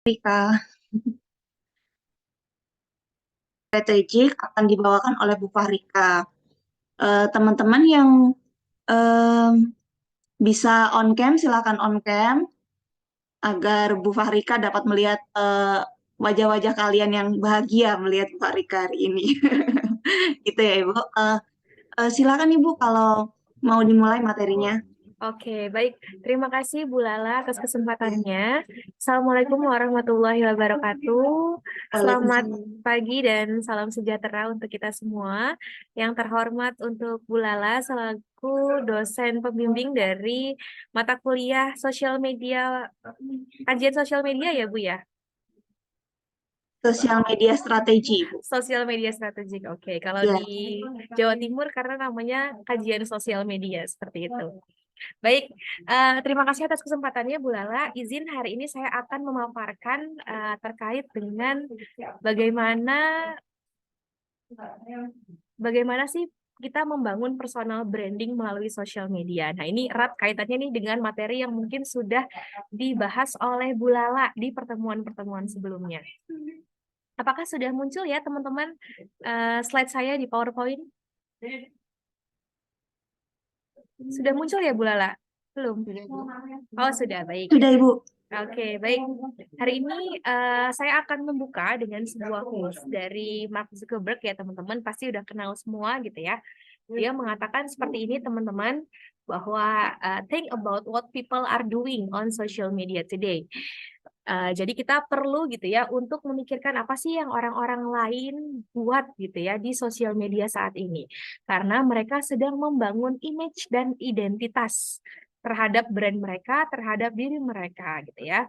Rika, strategik akan dibawakan oleh Bu Fahrika. Teman-teman yang em, bisa on cam, silakan on cam agar Bu Fahrika dapat melihat wajah-wajah kalian yang bahagia melihat Bu Fahrika hari ini. Gitu ya Ibu. Silakan Ibu kalau mau dimulai materinya. Oke, baik. Terima kasih Bu Lala atas kesempatannya. Assalamualaikum warahmatullahi wabarakatuh. Selamat Waalaikumsalam. pagi dan salam sejahtera untuk kita semua. Yang terhormat untuk Bu Lala selaku dosen pembimbing dari mata kuliah sosial media, kajian sosial media ya Bu ya? Sosial media strategi, Ibu. Sosial media strategik. Oke, kalau Ya, di Jawa Timur karena namanya kajian sosial media seperti itu. Baik, terima kasih atas kesempatannya Bu Lala. Izin hari ini saya akan memaparkan terkait dengan bagaimana bagaimana sih kita membangun personal branding melalui sosial media. Nah, ini erat kaitannya nih dengan materi yang mungkin sudah dibahas oleh Bu Lala di pertemuan-pertemuan sebelumnya. Apakah sudah muncul ya teman-teman slide saya di PowerPoint? Sudah muncul ya Bu Lala? Belum? Oh, sudah, baik. sudah Ibu. Oke, baik. Hari ini saya akan membuka dengan sebuah quotes dari Mark Zuckerberg ya teman-teman. Pasti udah kenal semua gitu ya. Dia mengatakan seperti ini teman-teman, bahwa think about what people are doing on social media today. Jadi kita perlu gitu ya untuk memikirkan apa sih yang orang-orang lain buat gitu ya di sosial media saat ini. Karena mereka sedang membangun image dan identitas terhadap brand mereka, terhadap diri mereka gitu ya.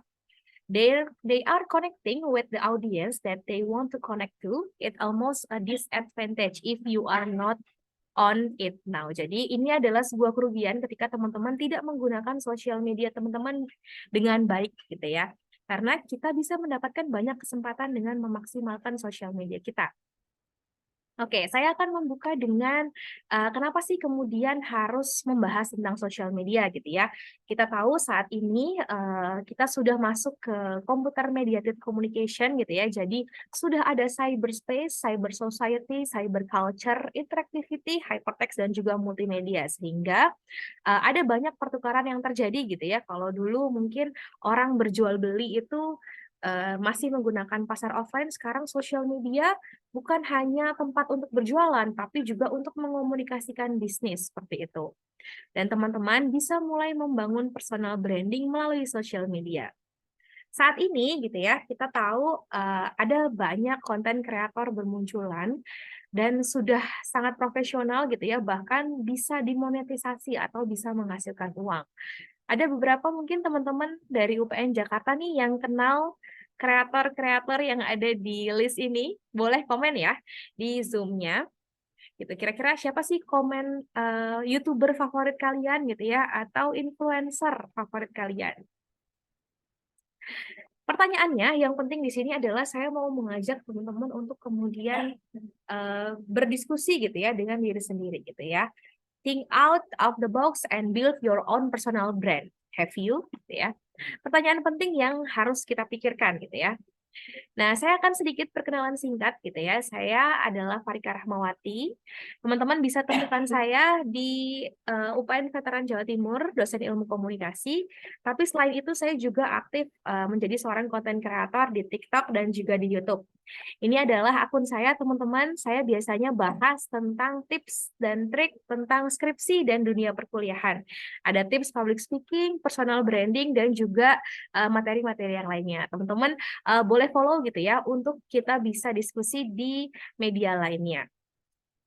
They are connecting with the audience that they want to connect to. It almost a disadvantage if you are not on it now. Jadi ini adalah sebuah kerugian ketika teman-teman tidak menggunakan sosial media teman-teman dengan baik gitu ya. Karena kita bisa mendapatkan banyak kesempatan dengan memaksimalkan sosial media kita. Oke, saya akan membuka dengan kenapa sih kemudian harus membahas tentang sosial media gitu ya. Kita tahu saat ini kita sudah masuk ke computer mediated communication gitu ya. Jadi sudah ada cyberspace, cyber society, cyber culture, interactivity, hypertext dan juga multimedia sehingga ada banyak pertukaran yang terjadi gitu ya. Kalau dulu mungkin orang berjual beli itu masih menggunakan pasar offline, sekarang sosial media bukan hanya tempat untuk berjualan, tapi juga untuk mengomunikasikan bisnis seperti itu. Dan teman-teman bisa mulai membangun personal branding melalui sosial media. Saat ini gitu ya, kita tahu ada banyak konten kreator bermunculan dan sudah sangat profesional gitu ya, bahkan bisa dimonetisasi atau bisa menghasilkan uang. Ada beberapa mungkin teman-teman dari UPN Jakarta nih yang kenal kreator-kreator yang ada di list ini, boleh komen ya di Zoom-nya. Gitu. Kira-kira siapa sih komen YouTuber favorit kalian gitu ya, atau influencer favorit kalian? Pertanyaannya yang penting di sini adalah saya mau mengajak teman-teman untuk kemudian berdiskusi gitu ya dengan diri sendiri gitu ya. Think out of the box and build your own personal brand. Have you? Gitu ya. Pertanyaan penting yang harus kita pikirkan gitu ya. Nah, saya akan sedikit perkenalan singkat gitu ya. Saya adalah Farika Rahmawati. Teman-teman bisa temukan saya di UPN Veteran Jawa Timur, dosen ilmu komunikasi. Tapi selain itu saya juga aktif menjadi seorang konten kreator di TikTok dan juga di YouTube. Ini adalah akun saya, teman-teman. Saya biasanya bahas tentang tips dan trik tentang skripsi dan dunia perkuliahan. Ada tips public speaking, personal branding, dan juga materi-materi yang lainnya. Teman-teman boleh follow gitu ya untuk kita bisa diskusi di media lainnya.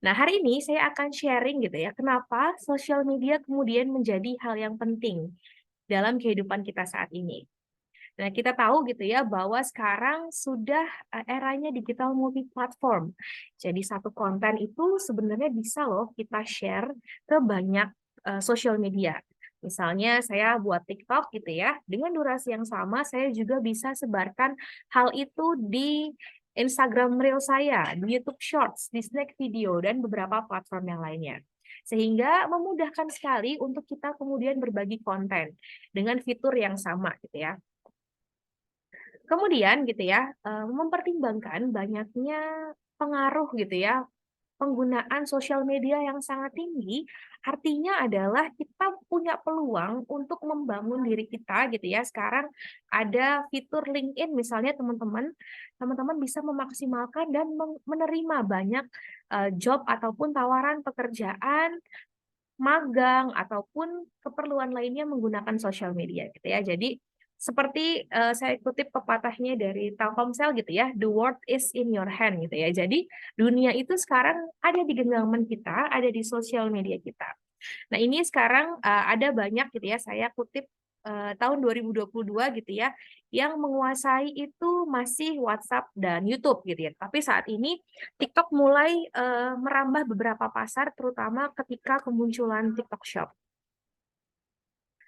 Nah, hari ini saya akan sharing gitu ya, kenapa sosial media kemudian menjadi hal yang penting dalam kehidupan kita saat ini. Nah, kita tahu gitu ya bahwa sekarang sudah eranya digital multi-platform. Jadi satu konten itu sebenarnya bisa loh kita share ke banyak sosial media. Misalnya saya buat TikTok gitu ya, dengan durasi yang sama saya juga bisa sebarkan hal itu di Instagram Reel saya, di YouTube Shorts, di Snack Video, dan beberapa platform yang lainnya. Sehingga memudahkan sekali untuk kita kemudian berbagi konten dengan fitur yang sama gitu ya. Kemudian gitu ya, mempertimbangkan banyaknya pengaruh gitu ya, penggunaan sosial media yang sangat tinggi, artinya adalah kita punya peluang untuk membangun diri kita gitu ya. Sekarang ada fitur LinkedIn misalnya teman-teman bisa memaksimalkan dan menerima banyak, job ataupun tawaran pekerjaan, magang, ataupun keperluan lainnya menggunakan sosial media gitu ya. Jadi seperti, saya kutip pepatahnya dari Telkomsel gitu ya, "The world is in your hand," gitu ya. Jadi dunia itu sekarang ada di genggaman kita, ada di sosial media kita. Nah, ini sekarang, ada banyak gitu ya, saya kutip, tahun 2022 gitu ya, yang menguasai itu masih WhatsApp dan YouTube gitu ya. Tapi saat ini TikTok mulai, merambah beberapa pasar terutama ketika kemunculan TikTok Shop.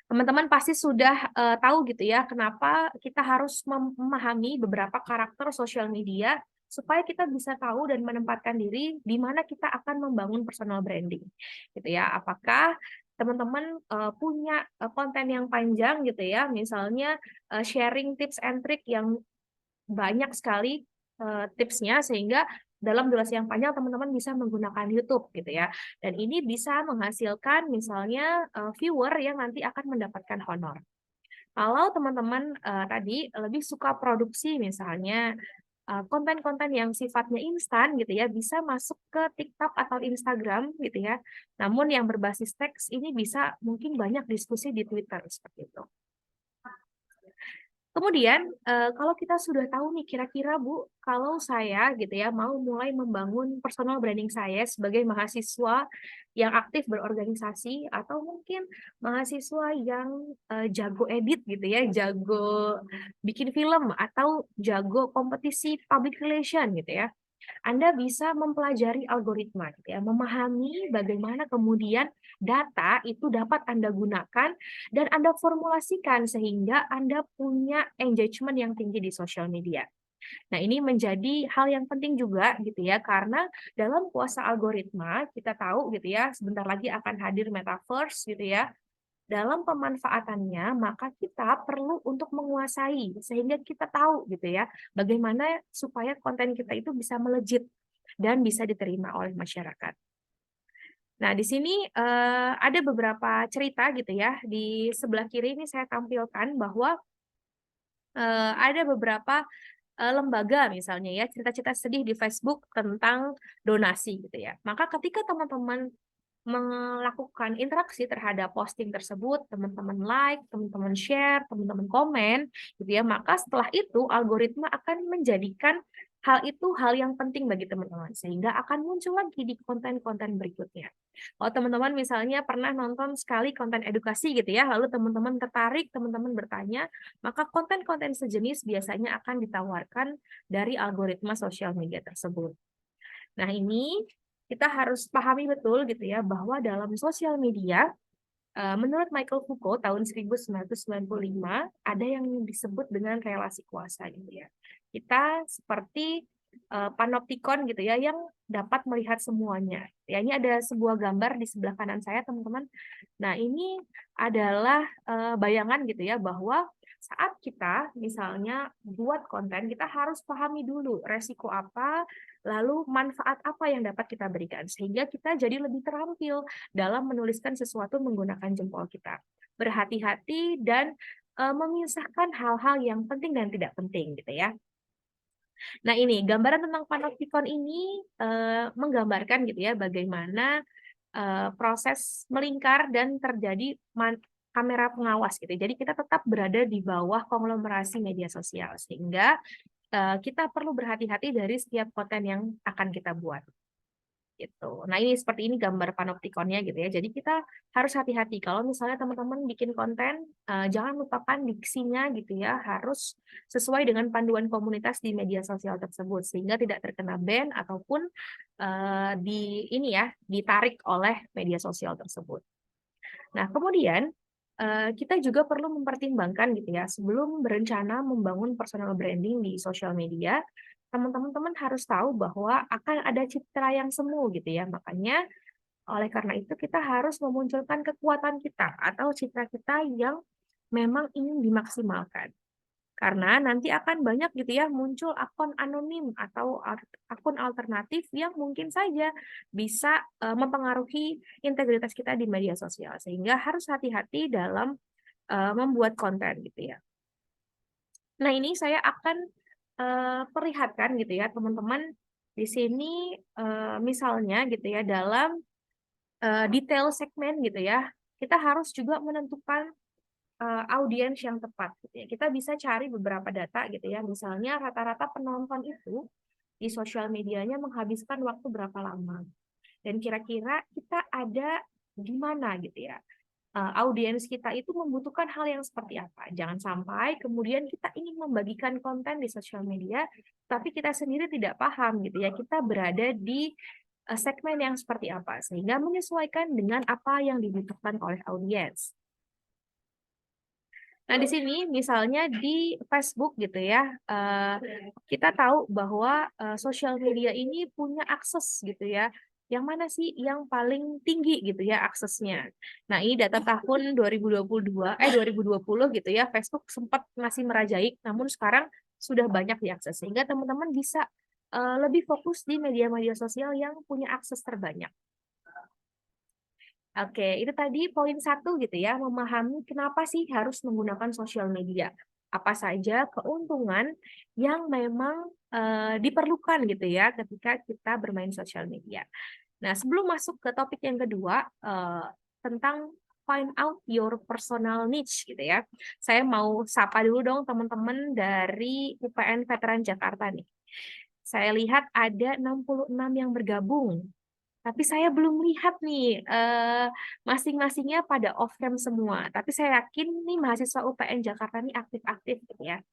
Teman-teman pasti sudah, tahu gitu ya, kenapa kita harus memahami beberapa karakter sosial media, supaya kita bisa tahu dan menempatkan diri di mana kita akan membangun personal branding, gitu ya. Apakah teman-teman, punya, konten yang panjang gitu ya, misalnya, sharing tips and trick yang banyak sekali, tipsnya sehingga dalam durasi yang panjang teman-teman bisa menggunakan YouTube gitu ya. Dan ini bisa menghasilkan misalnya, viewer yang nanti akan mendapatkan honor. Kalau teman-teman, tadi lebih suka produksi misalnya, konten-konten yang sifatnya instan gitu ya, bisa masuk ke TikTok atau Instagram gitu ya. Namun yang berbasis teks ini bisa mungkin banyak diskusi di Twitter seperti itu. Kemudian, kalau kita sudah tahu nih kira-kira Bu, kalau saya gitu ya mau mulai membangun personal branding saya sebagai mahasiswa yang aktif berorganisasi atau mungkin mahasiswa yang, jago edit gitu ya, jago bikin film atau jago kompetisi public relation gitu ya. Anda bisa mempelajari algoritma gitu ya, memahami bagaimana kemudian data itu dapat Anda gunakan dan Anda formulasikan sehingga Anda punya engagement yang tinggi di sosial media. Nah, ini menjadi hal yang penting juga gitu ya, karena dalam kuasa algoritma kita tahu gitu ya, sebentar lagi akan hadir metaverse gitu ya. Dalam pemanfaatannya, maka kita perlu untuk menguasai sehingga kita tahu gitu ya, bagaimana supaya konten kita itu bisa melejit dan bisa diterima oleh masyarakat. Nah, di sini, ada beberapa cerita gitu ya, di sebelah kiri ini saya tampilkan bahwa, ada beberapa, lembaga misalnya ya, cerita-cerita sedih di Facebook tentang donasi gitu ya. Maka ketika teman-teman melakukan interaksi terhadap posting tersebut, teman-teman like, teman-teman share, teman-teman komen, gitu ya. Maka setelah itu algoritma akan menjadikan hal itu hal yang penting bagi teman-teman, sehingga akan muncul lagi di konten-konten berikutnya. Kalau teman-teman misalnya pernah nonton sekali konten edukasi gitu ya, lalu teman-teman tertarik, teman-teman bertanya, maka konten-konten sejenis biasanya akan ditawarkan dari algoritma sosial media tersebut. Nah, ini kita harus pahami betul gitu ya bahwa dalam sosial media, menurut Michael Foucault tahun 1995 ada yang disebut dengan relasi kuasa gitu ya. Kita seperti, panoptikon gitu ya yang dapat melihat semuanya. Ya, ini ada sebuah gambar di sebelah kanan saya teman-teman. Nah, ini adalah, bayangan gitu ya bahwa saat kita misalnya buat konten, kita harus pahami dulu resiko apa, lalu manfaat apa yang dapat kita berikan, sehingga kita jadi lebih terampil dalam menuliskan sesuatu menggunakan jempol kita. Berhati-hati dan, memisahkan hal-hal yang penting dan tidak penting gitu ya. Nah ini, gambaran tentang panoptikon ini, menggambarkan gitu ya bagaimana, proses melingkar dan terjadi kamera pengawas gitu. Jadi kita tetap berada di bawah konglomerasi media sosial sehingga, kita perlu berhati-hati dari setiap konten yang akan kita buat. Gitu. Nah, ini seperti ini gambar panoptikonnya gitu ya. Jadi kita harus hati-hati kalau misalnya teman-teman bikin konten, jangan lupakan diksinya gitu ya, harus sesuai dengan panduan komunitas di media sosial tersebut sehingga tidak terkena ban ataupun, di ini ya, ditarik oleh media sosial tersebut. Nah, kemudian, kita juga perlu mempertimbangkan gitu ya, sebelum berencana membangun personal branding di sosial media, teman-teman harus tahu bahwa akan ada citra yang semu gitu ya. Makanya oleh karena itu kita harus memunculkan kekuatan kita atau citra kita yang memang ingin dimaksimalkan. Karena nanti akan banyak gitu ya muncul akun anonim atau akun alternatif yang mungkin saja bisa mempengaruhi integritas kita di media sosial. Sehingga harus hati-hati dalam membuat konten gitu ya. Nah, ini saya akan perlihatkan gitu ya teman-teman di sini misalnya gitu ya dalam detail segmen gitu ya, kita harus juga menentukan audiens yang tepat gitu ya. Kita bisa cari beberapa data gitu ya. Misalnya rata-rata penonton itu di sosial medianya menghabiskan waktu berapa lama. Dan kira-kira kita ada di mana gitu ya. Audiens kita itu membutuhkan hal yang seperti apa. Jangan sampai kemudian kita ingin membagikan konten di sosial media, tapi kita sendiri tidak paham gitu ya. Kita berada di segmen yang seperti apa, sehingga menyesuaikan dengan apa yang dibutuhkan oleh audiens. Nah, di sini misalnya di Facebook gitu ya, kita tahu bahwa sosial media ini punya akses gitu ya. Yang mana sih yang paling tinggi gitu ya aksesnya. Nah, ini data tahun 2020 gitu ya, Facebook sempat masih merajaik, namun sekarang sudah banyak diakses. Sehingga teman-teman bisa lebih fokus di media-media sosial yang punya akses terbanyak. Oke, itu tadi poin 1 gitu ya, memahami kenapa sih harus menggunakan sosial media. Apa saja keuntungan yang memang diperlukan gitu ya ketika kita bermain sosial media. Nah, sebelum masuk ke topik yang kedua tentang find out your personal niche gitu ya. Saya mau sapa dulu dong teman-teman dari UPN Veteran Jakarta nih. Saya lihat ada 66 yang bergabung. Tapi saya belum lihat nih, masing-masingnya pada off-cam semua. Tapi saya yakin nih mahasiswa UPN Jakarta nih aktif-aktif gitu ya.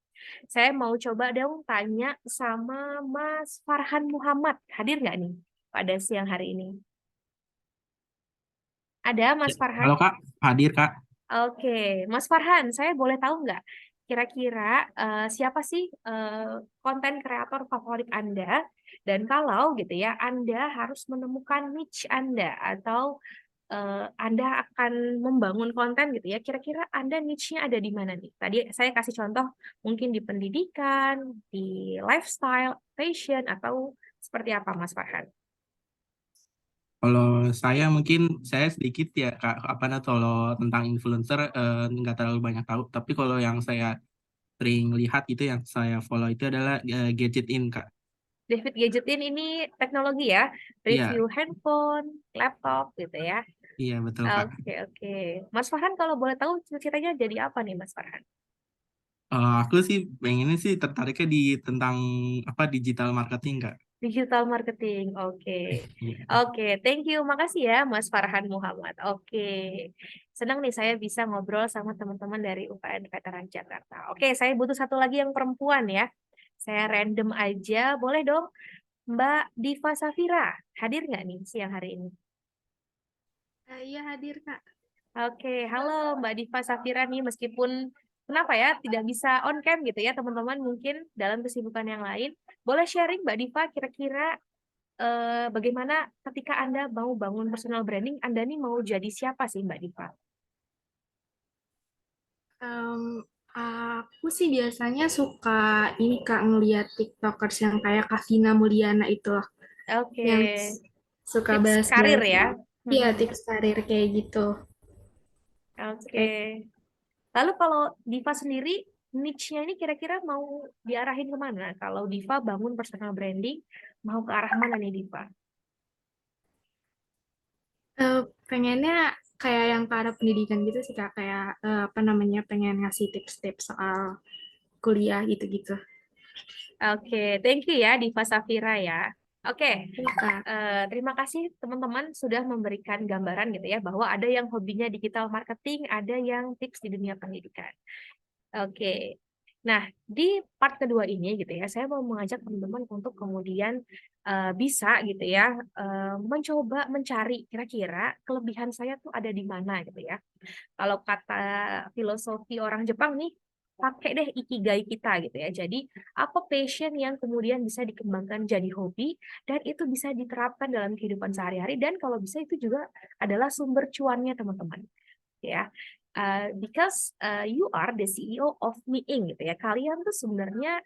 Saya mau coba dong tanya sama Mas Farhan Muhammad. Hadir nggak nih pada siang hari ini? Ada Mas Farhan? Halo Kak, hadir Kak. Oke, Mas Farhan, saya boleh tahu nggak kira-kira siapa sih konten kreator favorit Anda? Dan kalau gitu ya, Anda harus menemukan niche Anda atau Anda akan membangun konten gitu ya, kira-kira Anda niche-nya ada di mana nih? Tadi saya kasih contoh mungkin di pendidikan, di lifestyle, fashion, atau seperti apa Mas Farhan? Kalau saya mungkin saya sedikit ya Kak, apa namanya kalau tentang influencer nggak terlalu banyak tahu. Tapi kalau yang saya sering lihat itu yang saya follow itu adalah Gadget In Kak. David Gadgetin ini teknologi ya, Iya, review handphone, laptop gitu ya. iya betul Kak. Oke, oke. Mas Farhan kalau boleh tahu cita-citanya jadi apa nih Mas Farhan? Aku sih pengennya sih tertariknya di tentang apa digital marketing Kak. Digital marketing. Oke. Iya. Oke, thank you. Makasih ya Mas Farhan Muhammad. Oke. Senang nih saya bisa ngobrol sama teman-teman dari UPN Veteran Jakarta. Oke, saya butuh satu lagi yang perempuan ya. Saya random aja. Boleh dong Mbak Diva Safira. Hadir nggak nih siang hari ini? Iya hadir Kak. Oke, halo Mbak Diva Safira nih, meskipun kenapa ya tidak bisa on cam gitu ya teman-teman, mungkin dalam kesibukan yang lain. Boleh sharing Mbak Diva kira-kira bagaimana ketika Anda mau bangun personal branding, Anda nih mau jadi siapa sih Mbak Diva? Em, aku sih biasanya suka ini Kak ngeliat TikTokers yang kayak Kak Vina Mulyana itu loh, Oke, yang suka tips karir bahas-bahas. ya. Iya, Mm-mm. tips karir kayak gitu. Oke, Kayak, lalu kalau Diva sendiri, niche-nya ini kira-kira mau diarahin kemana? Kalau Diva bangun personal branding, mau ke arah mana nih Diva? pengennya kayak yang ke arah pendidikan gitu sih Kak, kayak apa namanya pengen ngasih tips-tips soal kuliah gitu-gitu. Oke, thank you ya Diva Safira ya. Oke, Iya Kak. terima kasih teman-teman sudah memberikan gambaran gitu ya bahwa ada yang hobinya digital marketing, ada yang tips di dunia pendidikan. Oke. Nah, di part kedua ini gitu ya, saya mau mengajak teman-teman untuk kemudian bisa gitu ya mencoba mencari kira-kira kelebihan saya tuh ada di mana gitu ya. Kalau kata filosofi orang Jepang nih, pakai deh ikigai kita gitu ya. Jadi, apa passion yang kemudian bisa dikembangkan jadi hobi dan itu bisa diterapkan dalam kehidupan sehari-hari dan kalau bisa itu juga adalah sumber cuannya teman-teman. Ya. Because you are the CEO of Me Inc. gitu ya. Kalian tuh sebenarnya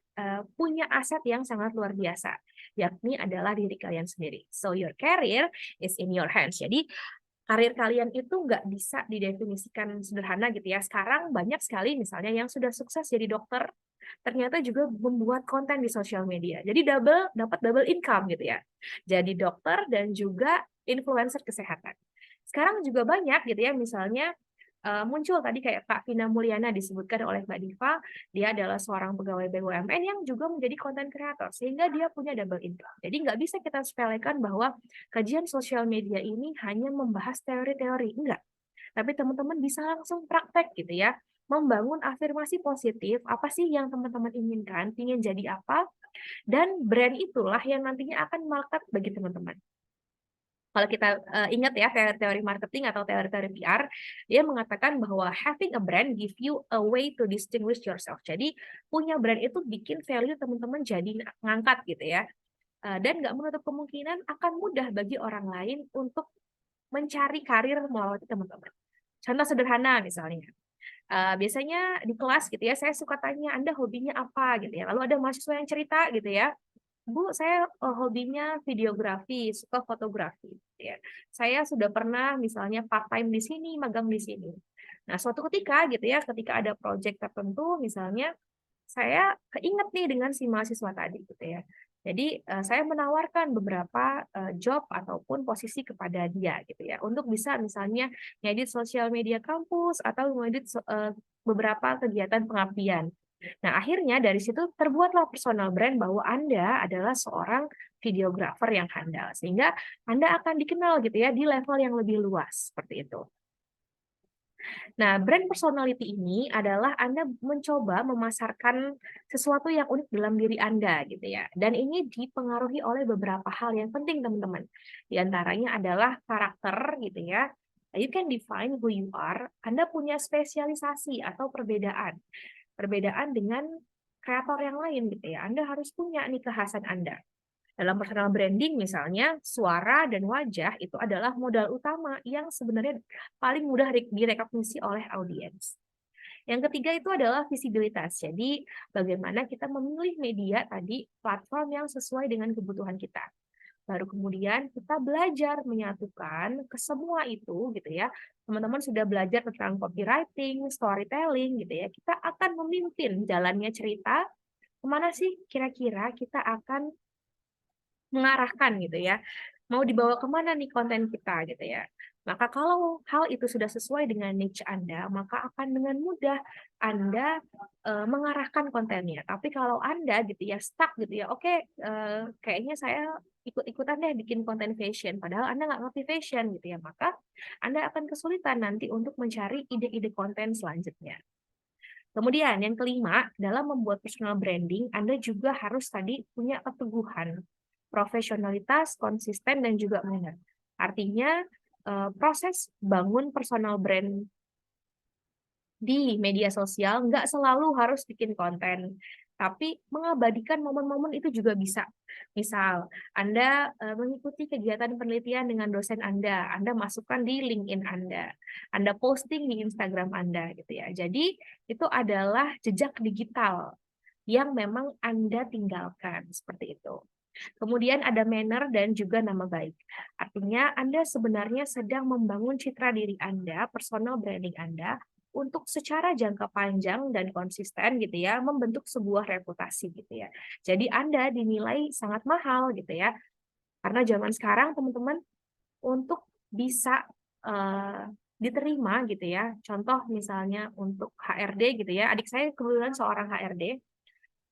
punya aset yang sangat luar biasa, yakni adalah diri kalian sendiri. So your career is in your hands. Jadi karir kalian itu nggak bisa didefinisikan sederhana gitu ya. Sekarang banyak sekali misalnya yang sudah sukses jadi dokter, ternyata juga membuat konten di sosial media. Jadi dapat double income gitu ya. Jadi dokter dan juga influencer kesehatan. Sekarang juga banyak gitu ya, misalnya muncul tadi kayak Kak Vina Mulyana disebutkan oleh Mbak Diva, dia adalah seorang pegawai BUMN yang juga menjadi konten kreator, sehingga dia punya double income. Jadi nggak bisa kita sepelekan bahwa kajian sosial media ini hanya membahas teori-teori, enggak. Tapi teman-teman bisa langsung praktek gitu ya, membangun afirmasi positif, apa sih yang teman-teman inginkan, ingin jadi apa, dan brand itulah yang nantinya akan melekat bagi teman-teman. Kalau kita ingat ya teori-teori marketing atau teori-teori PR, dia mengatakan bahwa having a brand give you a way to distinguish yourself. Jadi punya brand itu bikin value teman-teman jadi ngangkat gitu ya. Dan nggak menutup kemungkinan akan mudah bagi orang lain untuk mencari karir melalui teman-teman. Contoh sederhana misalnya, biasanya di kelas gitu ya, saya suka tanya, Anda hobinya apa gitu ya. Lalu ada mahasiswa yang cerita gitu ya, Bu, saya hobinya videografi, suka fotografi. Ya. Saya sudah pernah misalnya part-time di sini, magang di sini. Nah, suatu ketika gitu ya, ketika ada proyek tertentu, misalnya saya keinget nih dengan si mahasiswa tadi gitu ya. Jadi saya menawarkan beberapa job ataupun posisi kepada dia gitu ya, untuk bisa misalnya ngedit sosial media kampus atau ngedit beberapa kegiatan pengabdian. Nah, akhirnya dari situ terbuatlah personal brand bahwa Anda adalah seorang videographer yang handal, sehingga Anda akan dikenal gitu ya di level yang lebih luas, seperti itu. Nah, brand personality ini adalah Anda mencoba memasarkan sesuatu yang unik dalam diri Anda gitu ya. Dan ini dipengaruhi oleh beberapa hal yang penting, teman-teman. Di antaranya adalah karakter gitu ya. You can define who you are. Anda punya spesialisasi atau perbedaan dengan kreator yang lain gitu ya. Anda harus punya nih kekhasan Anda. Dalam personal branding misalnya, suara dan wajah itu adalah modal utama yang sebenarnya paling mudah direkognisi oleh audiens. Yang ketiga itu adalah visibilitas. Jadi bagaimana kita memilih media tadi, platform yang sesuai dengan kebutuhan kita. Baru kemudian kita belajar menyatukan ke semua itu gitu ya. Teman-teman sudah belajar tentang copywriting, storytelling gitu ya. Kita akan memimpin jalannya cerita, kemana sih kira-kira kita akan mengarahkan gitu ya. Mau dibawa kemana nih konten kita gitu ya. Maka kalau hal itu sudah sesuai dengan niche Anda, maka akan dengan mudah Anda mengarahkan kontennya. Tapi kalau Anda gitu ya stuck gitu ya, oke, kayaknya saya ikut-ikutan deh bikin konten fashion, padahal Anda nggak ngerti fashion gitu ya, maka Anda akan kesulitan nanti untuk mencari ide-ide konten selanjutnya. Kemudian yang kelima, dalam membuat personal branding, Anda juga harus tadi punya keteguhan, profesionalitas, konsisten, dan juga benar. Artinya proses bangun personal brand di media sosial nggak selalu harus bikin konten, tapi mengabadikan momen-momen itu juga bisa. Misal, Anda mengikuti kegiatan penelitian dengan dosen Anda masukkan di LinkedIn Anda posting di Instagram Anda gitu ya. Jadi itu adalah jejak digital yang memang Anda tinggalkan seperti itu. Kemudian ada manner dan juga nama baik. Artinya Anda sebenarnya sedang membangun citra diri Anda, personal branding Anda, untuk secara jangka panjang dan konsisten gitu ya, membentuk sebuah reputasi gitu ya. Jadi Anda dinilai sangat mahal gitu ya. Karena zaman sekarang teman-teman untuk bisa diterima gitu ya. Contoh misalnya untuk HRD gitu ya. Adik saya kebetulan seorang HRD.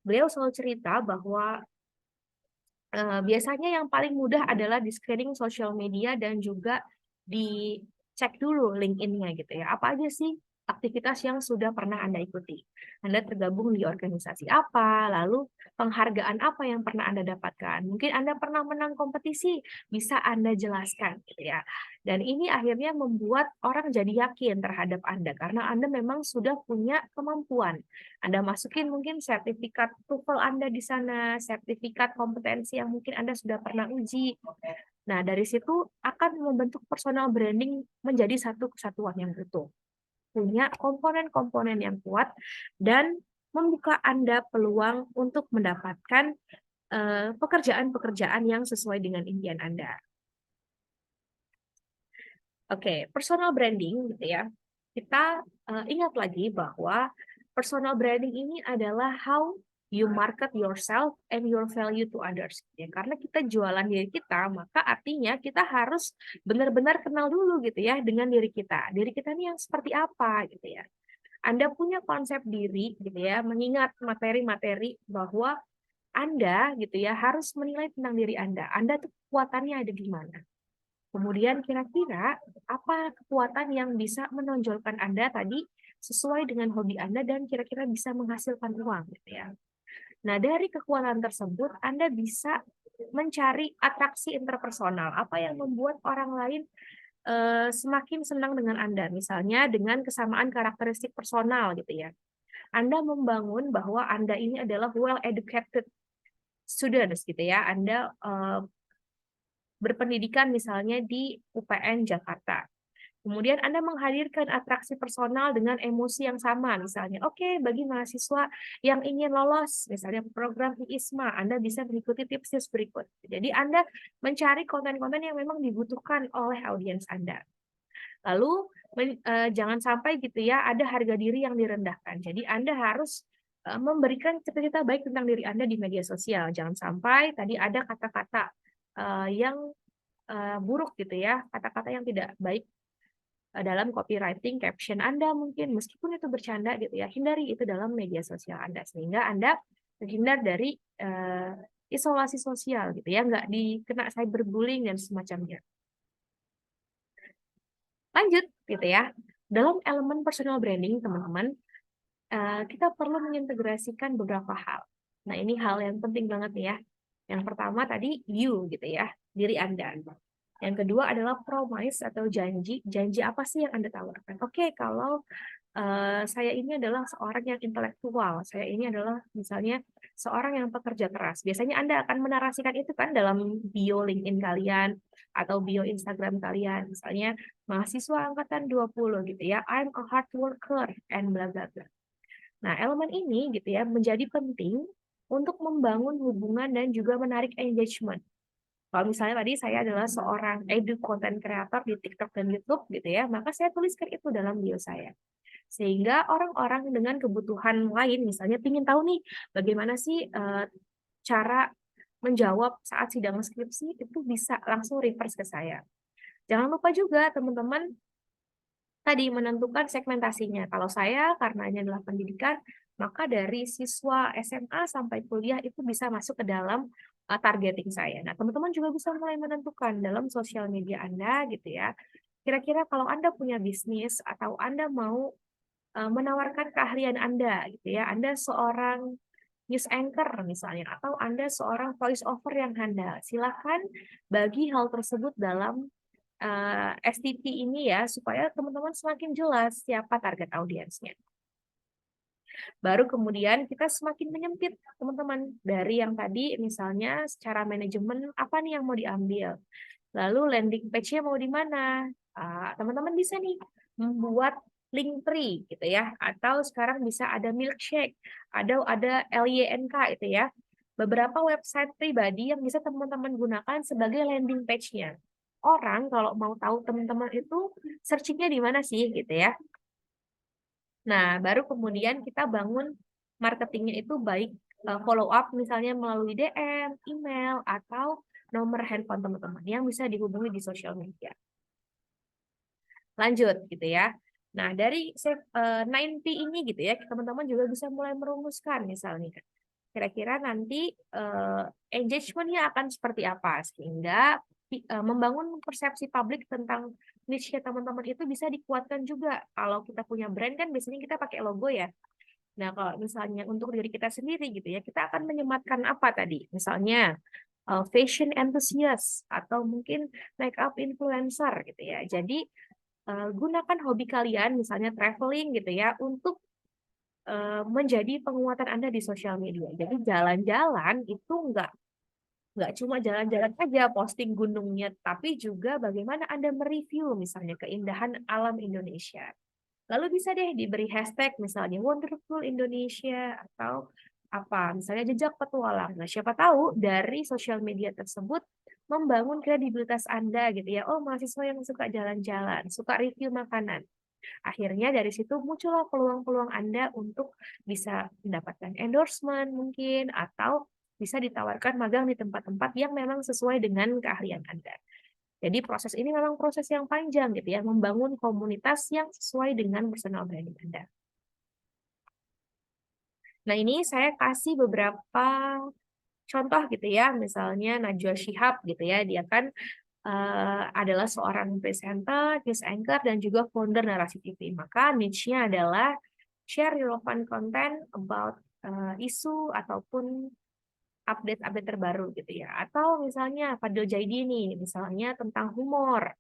Beliau selalu cerita bahwa biasanya yang paling mudah adalah di screening sosial media dan juga dicek dulu LinkedIn-nya gitu ya. Apa aja sih aktivitas yang sudah pernah Anda ikuti? Anda tergabung di organisasi apa? Lalu penghargaan apa yang pernah Anda dapatkan? Mungkin Anda pernah menang kompetisi, bisa Anda jelaskan gitu ya. Dan ini akhirnya membuat orang jadi yakin terhadap Anda karena Anda memang sudah punya kemampuan. Anda masukin mungkin sertifikat TOEFL Anda di sana, sertifikat kompetensi yang mungkin Anda sudah pernah uji. Nah, dari situ akan membentuk personal branding menjadi satu kesatuan yang utuh. punya komponen-komponen yang kuat dan membuka Anda peluang untuk mendapatkan pekerjaan-pekerjaan yang sesuai dengan impian Anda. Oke, personal branding gitu ya. Kita ingat lagi bahwa personal branding ini adalah how you market yourself and your value to others. Ya, karena kita jualan diri kita, maka artinya kita harus benar-benar kenal dulu gitu ya dengan diri kita. Diri kita ini yang seperti apa gitu ya. Anda punya konsep diri gitu ya, mengingat materi-materi bahwa Anda gitu ya harus menilai tentang diri Anda. Anda tuh kekuatannya ada di mana? Kemudian kira-kira apa kekuatan yang bisa menonjolkan Anda tadi sesuai dengan hobi Anda dan kira-kira bisa menghasilkan uang gitu ya. Nah, dari kekuatan tersebut Anda bisa mencari atraksi interpersonal. Apa yang membuat orang lain semakin senang dengan Anda, misalnya dengan kesamaan karakteristik personal gitu ya. Anda membangun bahwa Anda ini adalah well educated students gitu ya. Anda berpendidikan misalnya di UPN Jakarta. Kemudian Anda menghadirkan atraksi personal dengan emosi yang sama, misalnya, oke, bagi mahasiswa yang ingin lolos, misalnya program IISMA, Anda bisa mengikuti tips-tips berikut. Jadi Anda mencari konten-konten yang memang dibutuhkan oleh audiens Anda. Lalu jangan sampai gitu ya ada harga diri yang direndahkan. Jadi Anda harus memberikan cerita-cerita baik tentang diri Anda di media sosial. Jangan sampai tadi ada kata-kata yang buruk gitu ya, kata-kata yang tidak baik dalam copywriting caption Anda mungkin, meskipun itu bercanda gitu ya, hindari itu dalam media sosial Anda sehingga Anda terhindar dari isolasi sosial gitu ya, nggak dikena cyberbullying dan semacamnya. Lanjut gitu ya, dalam elemen personal branding teman-teman, kita perlu mengintegrasikan beberapa hal. Nah ini hal yang penting banget nih ya. Yang pertama tadi you gitu ya, diri Anda. Yang kedua adalah promise atau janji. Janji apa sih yang Anda tawarkan? Oke, kalau saya ini adalah seorang yang intelektual, saya ini adalah misalnya seorang yang pekerja keras. Biasanya Anda akan menarasikan itu kan dalam bio LinkedIn kalian atau bio Instagram kalian. Misalnya mahasiswa angkatan 20 gitu ya, I'm a hard worker and bla bla bla. Nah, elemen ini gitu ya menjadi penting untuk membangun hubungan dan juga menarik engagement. Kalau misalnya tadi saya adalah seorang edu content creator di TikTok dan YouTube gitu ya, maka saya tuliskan itu dalam bio saya. Sehingga orang-orang dengan kebutuhan lain, misalnya ingin tahu nih bagaimana sih cara menjawab saat sidang skripsi, itu bisa langsung reverse ke saya. Jangan lupa juga teman-teman tadi menentukan segmentasinya. Kalau saya karena ini adalah pendidikan, maka dari siswa SMA sampai kuliah itu bisa masuk ke dalam targeting saya. Nah, teman-teman juga bisa mulai menentukan dalam sosial media Anda gitu ya. Kira-kira kalau Anda punya bisnis atau Anda mau menawarkan keahlian Anda gitu ya. Anda seorang news anchor misalnya atau Anda seorang voice over yang handal. Silakan bagi hal tersebut dalam STT ini ya supaya teman-teman semakin jelas siapa target audiensnya. Baru kemudian kita semakin menyempit teman-teman dari yang tadi misalnya secara manajemen apa nih yang mau diambil. Lalu landing page-nya mau di mana? Teman-teman bisa nih membuat link tree gitu ya, atau sekarang bisa ada milkshake, ada LYNK itu ya. Beberapa website pribadi yang bisa teman-teman gunakan sebagai landing page-nya. Orang kalau mau tahu teman-teman itu searching-nya di mana sih gitu ya. Nah, baru kemudian kita bangun marketingnya itu baik follow up misalnya melalui DM, email, atau nomor handphone teman-teman yang bisa dihubungi di sosial media. Lanjut gitu ya. Nah, dari 9P ini gitu ya, teman-teman juga bisa mulai merumuskan misalnya. Kira-kira nanti engagement-nya akan seperti apa sehingga membangun persepsi publik tentang niche teman-teman itu bisa dikuatkan juga. Kalau kita punya brand kan biasanya kita pakai logo ya. Nah, kalau misalnya untuk diri kita sendiri gitu ya, kita akan menyematkan apa tadi? Misalnya fashion enthusiast atau mungkin makeup influencer gitu ya. Jadi gunakan hobi kalian misalnya traveling gitu ya untuk menjadi penguatan Anda di sosial media. Jadi jalan-jalan itu nggak cuma jalan-jalan aja posting gunungnya, tapi juga bagaimana Anda mereview misalnya keindahan alam Indonesia. Lalu bisa deh diberi hashtag misalnya Wonderful Indonesia atau apa, misalnya jejak petualang. Nah, siapa tahu dari sosial media tersebut membangun kredibilitas Anda gitu ya. Oh, mahasiswa yang suka jalan-jalan, suka review makanan. Akhirnya dari situ muncullah peluang-peluang Anda untuk bisa mendapatkan endorsement mungkin atau bisa ditawarkan magang di tempat-tempat yang memang sesuai dengan keahlian Anda. Jadi proses ini memang proses yang panjang gitu ya, membangun komunitas yang sesuai dengan personal branding Anda. Nah, ini saya kasih beberapa contoh gitu ya, misalnya Najwa Shihab gitu ya, dia kan adalah seorang presenter, news anchor, dan juga founder Narasi TV. Maka niche-nya adalah share relevant content about isu ataupun update-update terbaru gitu ya. Atau misalnya Fadil Jaidi nih, misalnya tentang humor.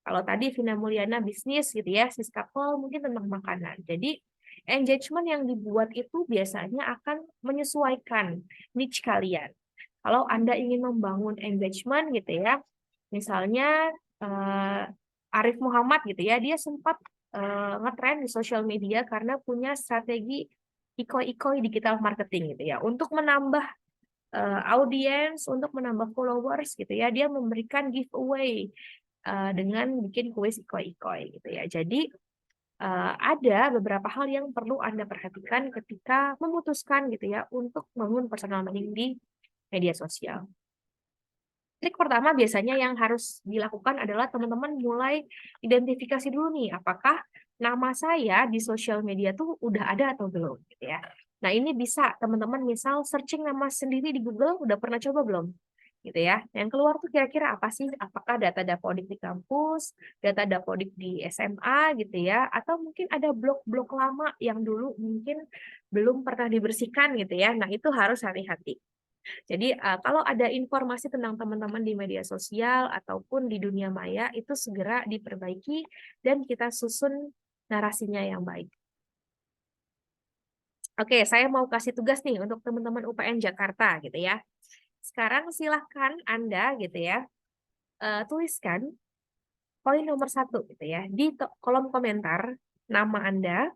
Kalau tadi Vina Mulyana bisnis gitu ya, Siska Paul mungkin tentang makanan. Jadi engagement yang dibuat itu biasanya akan menyesuaikan niche kalian. Kalau Anda ingin membangun engagement gitu ya, misalnya Arif Muhammad gitu ya, dia sempat ngetrend di sosial media karena punya strategi ikoi-ikoi digital marketing gitu ya, untuk menambah audiens, untuk menambah followers gitu ya, dia memberikan giveaway dengan bikin kuis ikoi-ikoi gitu ya. Jadi ada beberapa hal yang perlu Anda perhatikan ketika memutuskan gitu ya untuk membangun personal branding di media sosial. Trik pertama biasanya yang harus dilakukan adalah teman-teman mulai identifikasi dulu nih, apakah nama saya di sosial media tuh udah ada atau belum gitu ya. Nah, ini bisa teman-teman misal searching nama sendiri di Google, udah pernah coba belum? Gitu ya. Yang keluar tuh kira-kira apa sih? Apakah data dapodik di kampus, data dapodik di SMA gitu ya, atau mungkin ada blog-blog lama yang dulu mungkin belum pernah dibersihkan gitu ya. Nah, itu harus hati-hati. Jadi kalau ada informasi tentang teman-teman di media sosial ataupun di dunia maya itu segera diperbaiki dan kita susun narasinya yang baik. Oke, saya mau kasih tugas nih untuk teman-teman UPN Jakarta gitu ya. Sekarang silahkan Anda gitu ya, tuliskan poin nomor 1 gitu ya di kolom komentar nama Anda,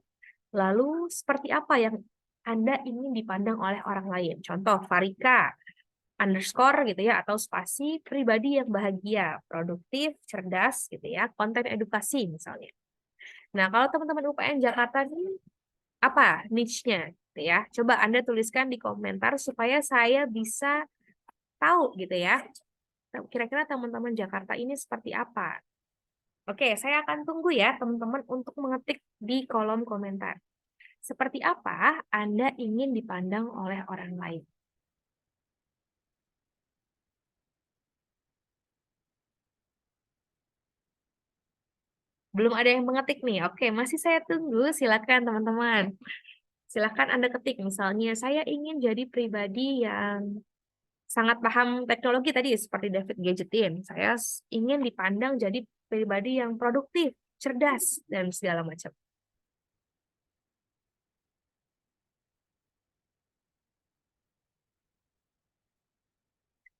lalu seperti apa yang Anda ingin dipandang oleh orang lain. Contoh, Farika underscore gitu ya, atau spasi pribadi yang bahagia, produktif, cerdas gitu ya, konten edukasi misalnya. Nah, kalau teman-teman UPN Jakarta ini apa niche-nya gitu ya? Coba Anda tuliskan di komentar supaya saya bisa tahu gitu ya. Kira-kira teman-teman Jakarta ini seperti apa? Oke, saya akan tunggu ya teman-teman untuk mengetik di kolom komentar. Seperti apa Anda ingin dipandang oleh orang lain? Belum ada yang mengetik nih. Oke, masih saya tunggu. Silakan teman-teman. Silakan Anda ketik. Misalnya, saya ingin jadi pribadi yang sangat paham teknologi tadi, seperti David Gadgetin. Saya ingin dipandang jadi pribadi yang produktif, cerdas, dan segala macam.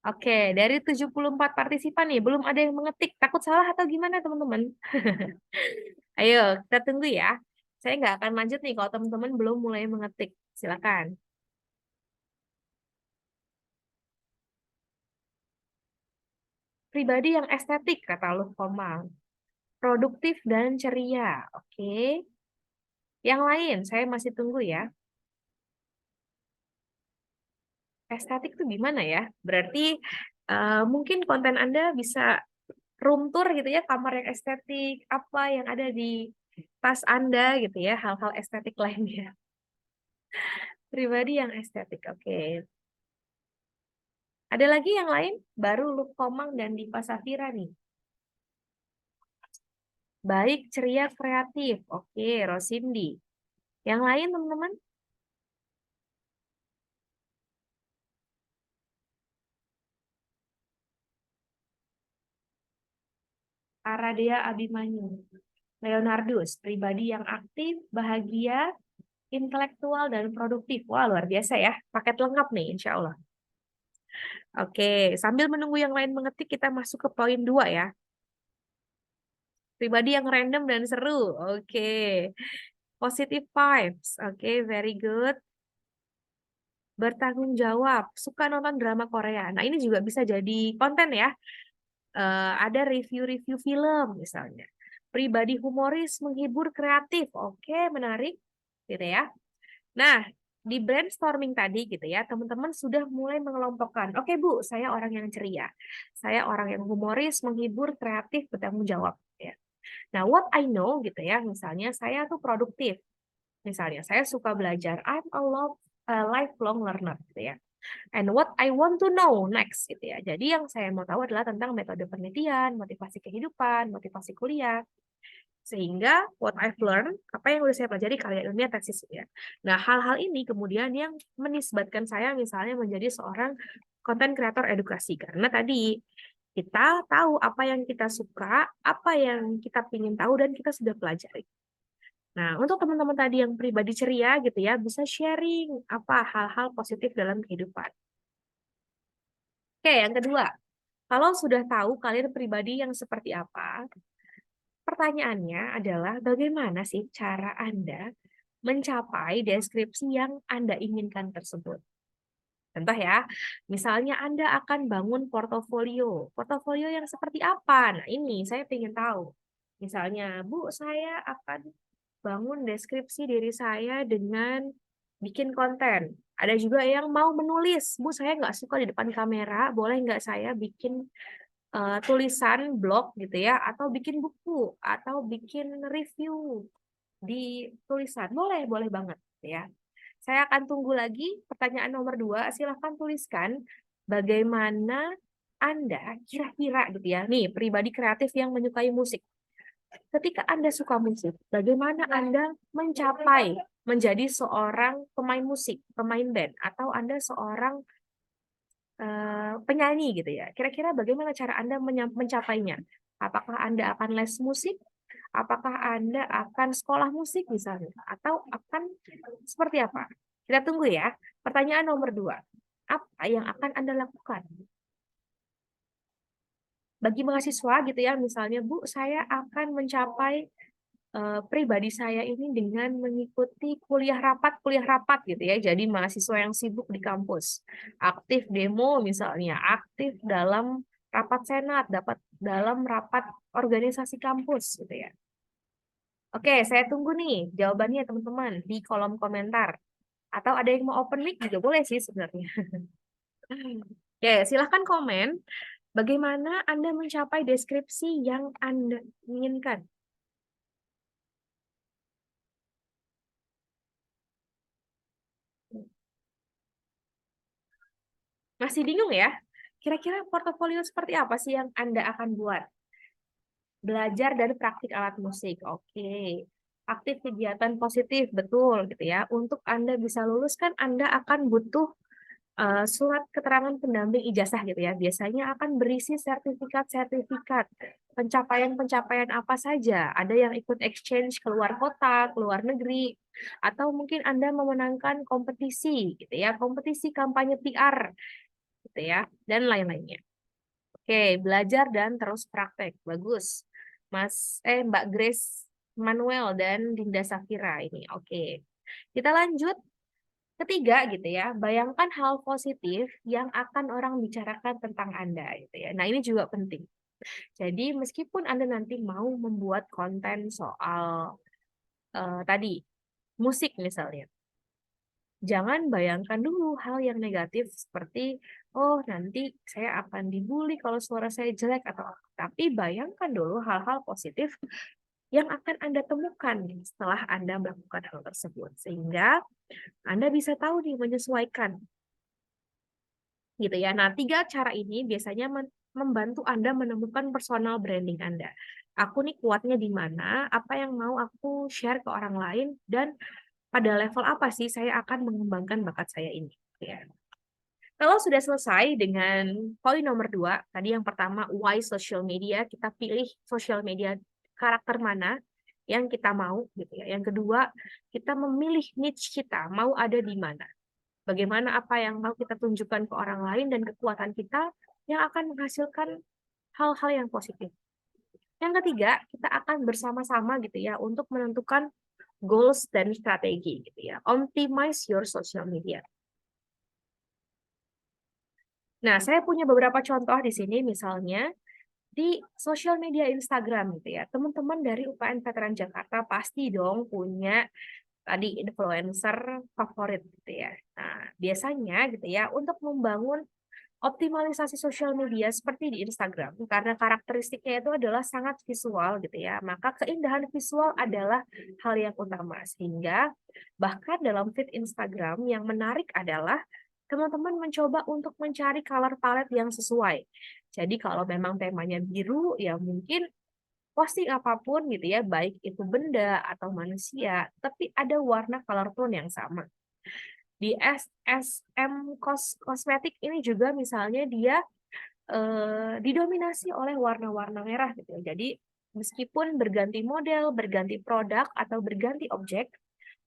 Oke, dari 74 partisipan nih, belum ada yang mengetik. Takut salah atau gimana, teman-teman? Ayo, kita tunggu ya. Saya nggak akan lanjut nih kalau teman-teman belum mulai mengetik. Silakan. Pribadi yang estetik, kata Luh Komang. Produktif dan ceria. Oke. Yang lain, saya masih tunggu ya. Estetik itu gimana ya? Berarti mungkin konten Anda bisa room tour gitu ya, kamar yang estetik, apa yang ada di tas Anda gitu ya, hal-hal estetik lainnya. Pribadi yang estetik, oke. Ada lagi yang lain? Baru Luh Komang dan Dipa Safira nih. Baik, ceria, kreatif. Oke, Rosindi. Yang lain, teman-teman? Aradea Abimanyu. Leonardus, pribadi yang aktif, bahagia, intelektual, dan produktif. Wah, luar biasa ya. Paket lengkap nih, insya Allah. Oke, sambil menunggu yang lain mengetik, kita masuk ke poin 2 ya. Pribadi yang random dan seru. Oke. Positive vibes. Oke, very good. Bertanggung jawab. Suka nonton drama Korea. Nah, ini juga bisa jadi konten ya. Ada review-review film misalnya. Pribadi humoris, menghibur, kreatif. Oke, menarik. Gitu ya. Nah, di brainstorming tadi gitu ya, teman-teman sudah mulai mengelompokkan. Oke, Bu, saya orang yang ceria. Saya orang yang humoris, menghibur, kreatif, bertanggung jawab. Ya. Nah, what I know gitu ya, misalnya saya tuh produktif. Misalnya, saya suka belajar. I'm a lifelong learner gitu ya. And what I want to know next gitu ya. Jadi yang saya mau tahu adalah tentang metode penelitian, motivasi kehidupan, motivasi kuliah. Sehingga what I've learned, apa yang udah saya pelajari karya ilmiah tesis ya. Nah, hal-hal ini kemudian yang menisbatkan saya misalnya menjadi seorang konten kreator edukasi. Karena tadi kita tahu apa yang kita suka, apa yang kita ingin tahu, dan kita sudah pelajari. Nah, untuk teman-teman tadi yang pribadi ceria gitu ya, bisa sharing apa hal-hal positif dalam kehidupan. Oke, yang kedua, kalau sudah tahu kalian pribadi yang seperti apa, pertanyaannya adalah bagaimana sih cara Anda mencapai deskripsi yang Anda inginkan tersebut. Contoh ya, misalnya Anda akan bangun portofolio. Portofolio yang seperti apa? Nah, ini saya ingin tahu. Misalnya, Bu, saya akan bangun deskripsi diri saya dengan bikin konten. Ada juga yang mau menulis. Bu, saya nggak suka di depan kamera, boleh nggak saya bikin tulisan blog gitu ya, atau bikin buku, atau bikin review di tulisan. Boleh, boleh banget ya. Saya akan tunggu lagi pertanyaan nomor 2. Silahkan tuliskan bagaimana Anda kira-kira gitu ya. Nih, pribadi kreatif yang menyukai musik. Ketika Anda suka musik, bagaimana Anda mencapai menjadi seorang pemain musik, pemain band, atau Anda seorang penyanyi gitu ya. Kira-kira bagaimana cara Anda mencapainya? Apakah Anda akan les musik? Apakah Anda akan sekolah musik misalnya? Atau akan seperti apa? Kita tunggu ya. Pertanyaan nomor 2. Apa yang akan Anda lakukan? Bagi mahasiswa gitu ya, misalnya, Bu, saya akan mencapai pribadi saya ini dengan mengikuti kuliah rapat gitu ya. Jadi mahasiswa yang sibuk di kampus, aktif demo misalnya, aktif dalam rapat senat, dalam rapat organisasi kampus gitu ya. Oke, saya tunggu nih jawabannya teman-teman di kolom komentar. Atau ada yang mau open mic juga boleh sih sebenarnya. Oke, silahkan komen bagaimana Anda mencapai deskripsi yang Anda inginkan. Masih bingung ya? Kira-kira portofolio seperti apa sih yang Anda akan buat? Belajar dan praktik alat musik. Oke. Aktif kegiatan positif, betul gitu ya. Untuk Anda bisa lulus kan Anda akan butuh surat keterangan pendamping ijazah gitu ya. Biasanya akan berisi sertifikat-sertifikat pencapaian-pencapaian apa saja. Ada yang ikut exchange ke luar kota, ke luar negeri, atau mungkin Anda memenangkan kompetisi gitu ya, kompetisi kampanye PR gitu ya, dan lain-lainnya. Oke, belajar dan terus praktek. Bagus. Mbak Grace Manuel dan Dinda Safira ini. Oke. Kita lanjut. Ketiga gitu ya, bayangkan hal positif yang akan orang bicarakan tentang Anda gitu ya. Nah, ini juga penting. Jadi meskipun Anda nanti mau membuat konten soal tadi musik misalnya, jangan bayangkan dulu hal yang negatif seperti, oh nanti saya akan dibully kalau suara saya jelek atau apa. Tapi bayangkan dulu hal-hal positif yang akan Anda temukan setelah Anda melakukan hal tersebut. Sehingga Anda bisa tahu nih menyesuaikan. Gitu ya. Nah, 3 cara ini biasanya membantu Anda menemukan personal branding Anda. Aku nih kuatnya di mana, apa yang mau aku share ke orang lain, dan pada level apa sih saya akan mengembangkan bakat saya ini. Ya. Kalau sudah selesai dengan poin nomor 2, tadi yang pertama, why social media, kita pilih social media karakter mana yang kita mau. Gitu ya. Yang kedua, kita memilih niche kita, mau ada di mana. Bagaimana apa yang mau kita tunjukkan ke orang lain dan kekuatan kita yang akan menghasilkan hal-hal yang positif. Yang ketiga, kita akan bersama-sama gitu ya untuk menentukan goals dan strategi gitu ya. Optimize your social media. Nah, saya punya beberapa contoh di sini, misalnya di sosial media Instagram gitu ya. Teman-teman dari UPN Veteran Jakarta pasti dong punya tadi influencer favorit gitu ya. Nah, biasanya gitu ya untuk membangun optimalisasi sosial media seperti di Instagram, karena karakteristiknya itu adalah sangat visual gitu ya, maka keindahan visual adalah hal yang utama. Sehingga bahkan dalam feed Instagram yang menarik adalah teman-teman mencoba untuk mencari color palette yang sesuai. Jadi kalau memang temanya biru, ya mungkin posting apapun gitu ya, baik itu benda atau manusia, tapi ada warna color tone yang sama. Di SM Kosmetik ini juga misalnya dia didominasi oleh warna-warna merah gitu ya. Jadi meskipun berganti model, berganti produk atau berganti objek,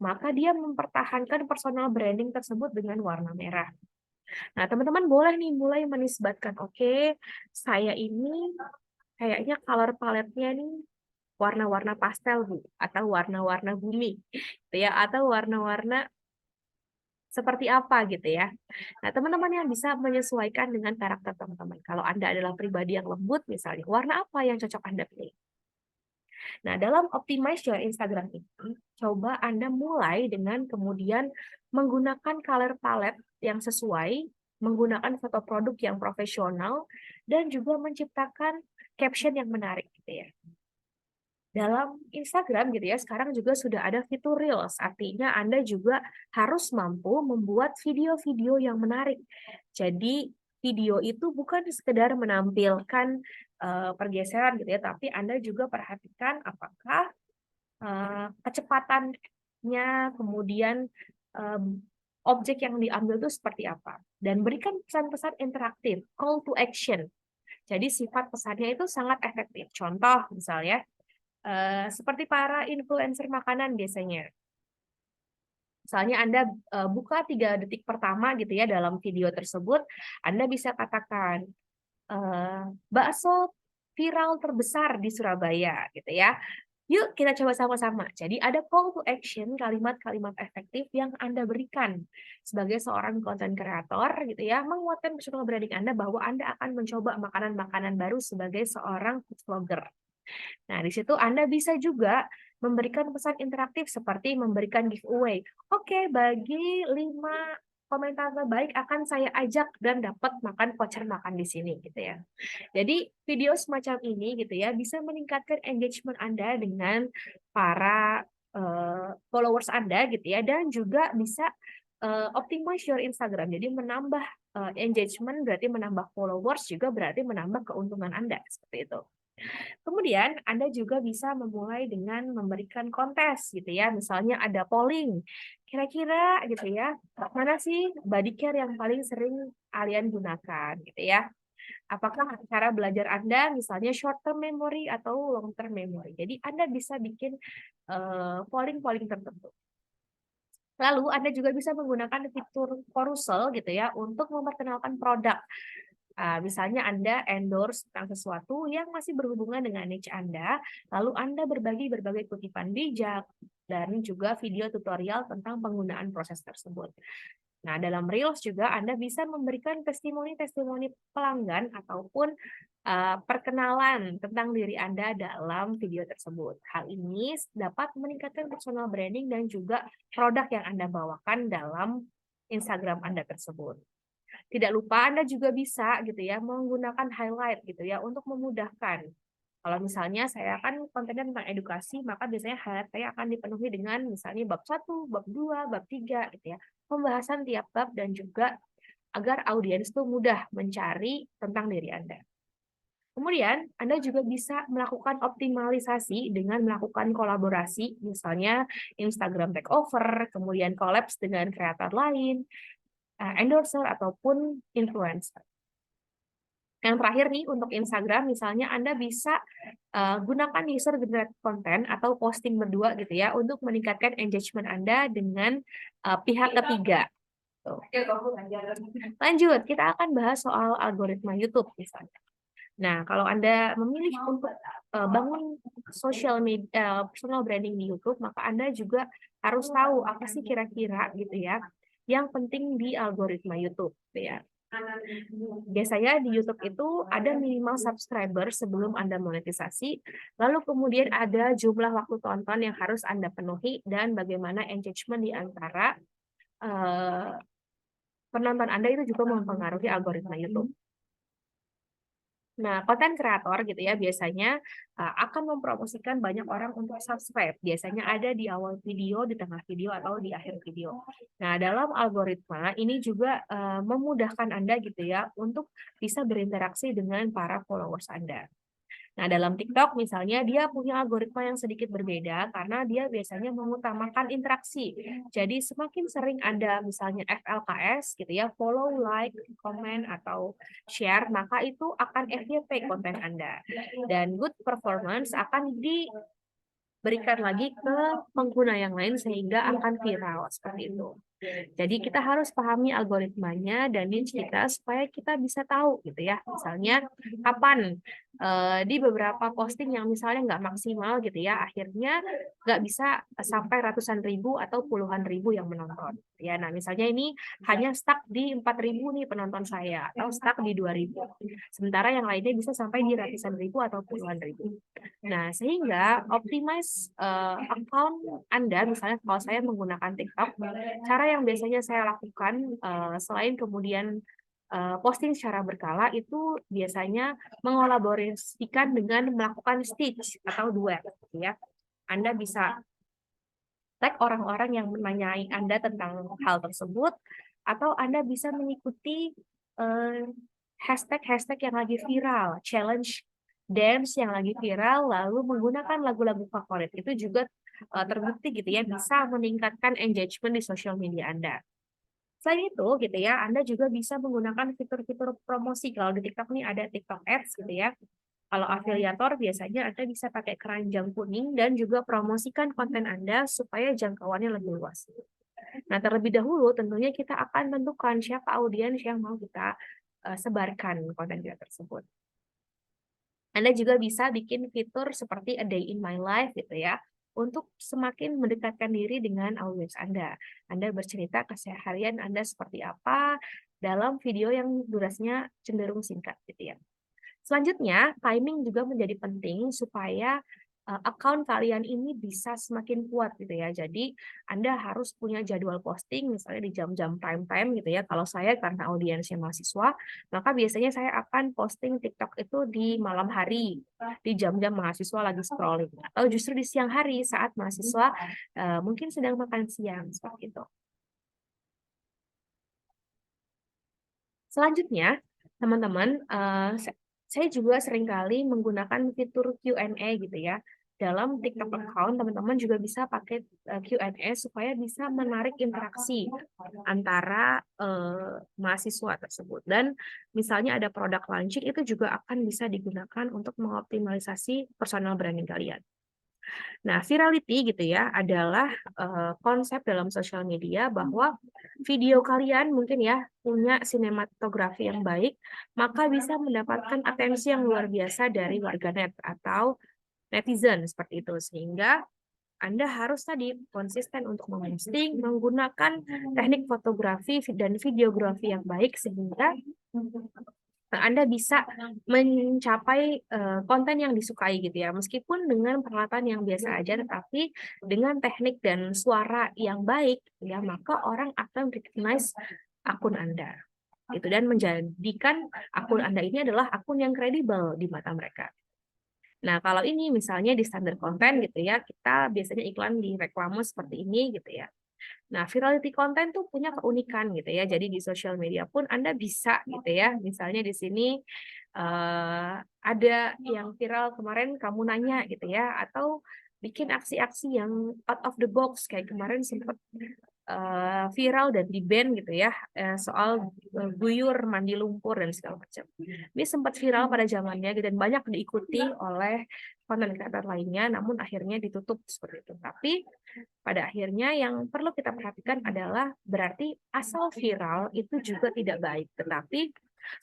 maka dia mempertahankan personal branding tersebut dengan warna merah. Nah, teman-teman boleh nih mulai menisbatkan, oke, saya ini kayaknya color palette-nya nih warna-warna pastel Bu, atau warna-warna bumi, gitu ya, atau warna-warna seperti apa gitu ya. Nah, teman-teman yang bisa menyesuaikan dengan karakter teman-teman. Kalau Anda adalah pribadi yang lembut misalnya, warna apa yang cocok Anda pilih? Nah, dalam optimize your Instagram ini, coba Anda mulai dengan kemudian menggunakan color palette yang sesuai, menggunakan foto produk yang profesional, dan juga menciptakan caption yang menarik gitu ya. Dalam Instagram gitu ya, sekarang juga sudah ada fitur Reels, artinya Anda juga harus mampu membuat video-video yang menarik. Jadi video itu bukan sekedar menampilkan pergeseran gitu ya, tapi Anda juga perhatikan apakah kecepatannya, kemudian objek yang diambil itu seperti apa. Dan berikan pesan-pesan interaktif, call to action. Jadi sifat pesannya itu sangat efektif. Contoh misalnya, seperti para influencer makanan biasanya. Misalnya Anda buka 3 detik pertama gitu ya dalam video tersebut, Anda bisa katakan, bakso viral terbesar di Surabaya gitu ya. Yuk kita coba sama-sama. Jadi ada call to action, kalimat-kalimat efektif yang Anda berikan sebagai seorang content creator gitu ya, menguatkan personal branding Anda bahwa Anda akan mencoba makanan-makanan baru sebagai seorang food vlogger. Nah, di situ Anda bisa juga memberikan pesan interaktif seperti memberikan giveaway. Oke, bagi 5 komentar terbaik akan saya ajak dan dapat makan voucher makan di sini gitu ya. Jadi video semacam ini gitu ya bisa meningkatkan engagement Anda dengan para followers Anda gitu ya, dan juga bisa optimize your Instagram. Jadi menambah engagement berarti menambah followers, juga berarti menambah keuntungan Anda seperti itu. Kemudian Anda juga bisa memulai dengan memberikan kontes gitu ya. Misalnya ada polling. Kira-kira gitu ya, mana sih body care yang paling sering kalian gunakan gitu ya. Apakah cara belajar Anda misalnya short term memory atau long term memory. Jadi Anda bisa bikin polling-polling tertentu. Lalu Anda juga bisa menggunakan fitur carousel gitu ya untuk memperkenalkan produk. Misalnya Anda endorse tentang sesuatu yang masih berhubungan dengan niche Anda, lalu Anda berbagi berbagai kutipan bijak dan juga video tutorial tentang penggunaan proses tersebut. Nah, dalam Reels juga Anda bisa memberikan testimoni-testimoni pelanggan ataupun perkenalan tentang diri Anda dalam video tersebut. Hal ini dapat meningkatkan personal branding dan juga produk yang Anda bawakan dalam Instagram Anda tersebut. Tidak lupa Anda juga bisa gitu ya menggunakan highlight gitu ya untuk memudahkan. Kalau misalnya saya akan kontennya tentang edukasi, maka biasanya highlight saya akan dipenuhi dengan misalnya bab 1, bab 2, bab 3 gitu ya. Pembahasan tiap bab dan juga agar audiens itu mudah mencari tentang diri Anda. Kemudian, Anda juga bisa melakukan optimalisasi dengan melakukan kolaborasi, misalnya Instagram takeover, kemudian collabs dengan kreator lain, endorser ataupun influencer. Yang terakhir nih untuk Instagram, misalnya Anda bisa gunakan user generated content atau posting berdua gitu ya untuk meningkatkan engagement Anda dengan pihak ketiga. Tuh. Lanjut, kita akan bahas soal algoritma YouTube misalnya. Nah, kalau Anda memilih untuk bangun personal branding di YouTube, maka Anda juga harus tahu apa sih kira-kira gitu ya yang penting di algoritma YouTube gitu ya. Biasanya di YouTube itu ada minimal subscriber sebelum Anda monetisasi, lalu kemudian ada jumlah waktu tonton yang harus Anda penuhi dan bagaimana engagement di antara eh, penonton Anda itu juga mempengaruhi algoritma YouTube. Nah, konten kreator gitu ya biasanya akan mempromosikan banyak orang untuk subscribe. Biasanya ada di awal video, di tengah video, atau di akhir video. Nah, dalam algoritma ini juga memudahkan Anda gitu ya untuk bisa berinteraksi dengan para followers Anda. Nah, dalam TikTok misalnya dia punya algoritma yang sedikit berbeda karena dia biasanya mengutamakan interaksi. Jadi semakin sering Anda misalnya FLKS gitu ya, follow, like, comment atau share, maka itu akan FYP konten Anda. Dan good performance akan diberikan lagi ke pengguna yang lain sehingga akan viral seperti itu. Jadi kita harus pahami algoritmanya dan niche kita supaya kita bisa tahu gitu ya. Misalnya kapan di beberapa posting yang misalnya nggak maksimal gitu ya, akhirnya nggak bisa sampai ratusan ribu atau puluhan ribu yang menonton. Ya, nah misalnya ini hanya stuck di 4.000 nih penonton saya atau stuck di 2.000. Sementara yang lainnya bisa sampai di ratusan ribu atau puluhan ribu. Nah, sehingga optimize account Anda, misalnya kalau saya menggunakan TikTok, cara yang biasanya saya lakukan selain kemudian posting secara berkala itu biasanya mengolaborasikan dengan melakukan stitch atau duet, gitu ya. Anda bisa tag orang-orang yang menanyai Anda tentang hal tersebut, atau Anda bisa mengikuti hashtag-hashtag yang lagi viral, challenge dance yang lagi viral, lalu menggunakan lagu-lagu favorit. Itu juga terbukti gitu ya, bisa meningkatkan engagement di sosial media Anda. Selain itu, gitu ya, Anda juga bisa menggunakan fitur-fitur promosi. Kalau di TikTok nih ada TikTok Ads, gitu ya. Kalau afiliator biasanya Anda bisa pakai keranjang kuning dan juga promosikan konten Anda supaya jangkauannya lebih luas. Nah, terlebih dahulu tentunya kita akan tentukan siapa audiens yang mau kita sebarkan konten kita tersebut. Anda juga bisa bikin fitur seperti a day in my life gitu ya, untuk semakin mendekatkan diri dengan audiens Anda. Anda bercerita keseharian Anda seperti apa dalam video yang durasinya cenderung singkat gitu ya. Selanjutnya, timing juga menjadi penting supaya account kalian ini bisa semakin kuat gitu ya. Jadi, Anda harus punya jadwal posting misalnya di jam-jam prime time gitu ya. Kalau saya karena audiensnya mahasiswa, maka biasanya saya akan posting TikTok itu di malam hari, di jam-jam mahasiswa lagi scrolling, atau justru di siang hari saat mahasiswa mungkin sedang makan siang seperti itu. Selanjutnya, teman-teman, saya juga seringkali menggunakan fitur Q&A gitu ya. Dalam TikTok account, teman-teman juga bisa pakai Q&A supaya bisa menarik interaksi antara mahasiswa tersebut. Dan misalnya ada produk launching, itu juga akan bisa digunakan untuk mengoptimalisasi personal branding kalian. Nah, virality gitu ya adalah konsep dalam sosial media bahwa video kalian mungkin ya punya sinematografi yang baik, maka bisa mendapatkan atensi yang luar biasa dari warganet atau netizen seperti itu. Sehingga Anda harus tadi konsisten untuk memposting menggunakan teknik fotografi dan videografi yang baik sehingga Anda bisa mencapai konten yang disukai gitu ya, meskipun dengan peralatan yang biasa aja, tetapi dengan teknik dan suara yang baik ya, maka orang akan recognize akun Anda gitu dan menjadikan akun Anda ini adalah akun yang kredibel di mata mereka. Nah, kalau ini misalnya di standar konten gitu ya, kita biasanya iklan di reklame seperti ini gitu ya. Nah, virality content tuh punya keunikan gitu ya. Jadi di sosial media pun Anda bisa gitu ya. Misalnya di sini ada yang viral kemarin kamu nanya gitu ya, atau bikin aksi-aksi yang out of the box kayak kemarin sempat viral dan di-ban gitu ya, soal guyur mandi lumpur dan segala macam. Ini sempat viral pada zamannya gitu, dan banyak diikuti oleh konten kreator lainnya, namun akhirnya ditutup seperti itu. Tapi pada akhirnya yang perlu kita perhatikan adalah berarti asal viral itu juga tidak baik, tetapi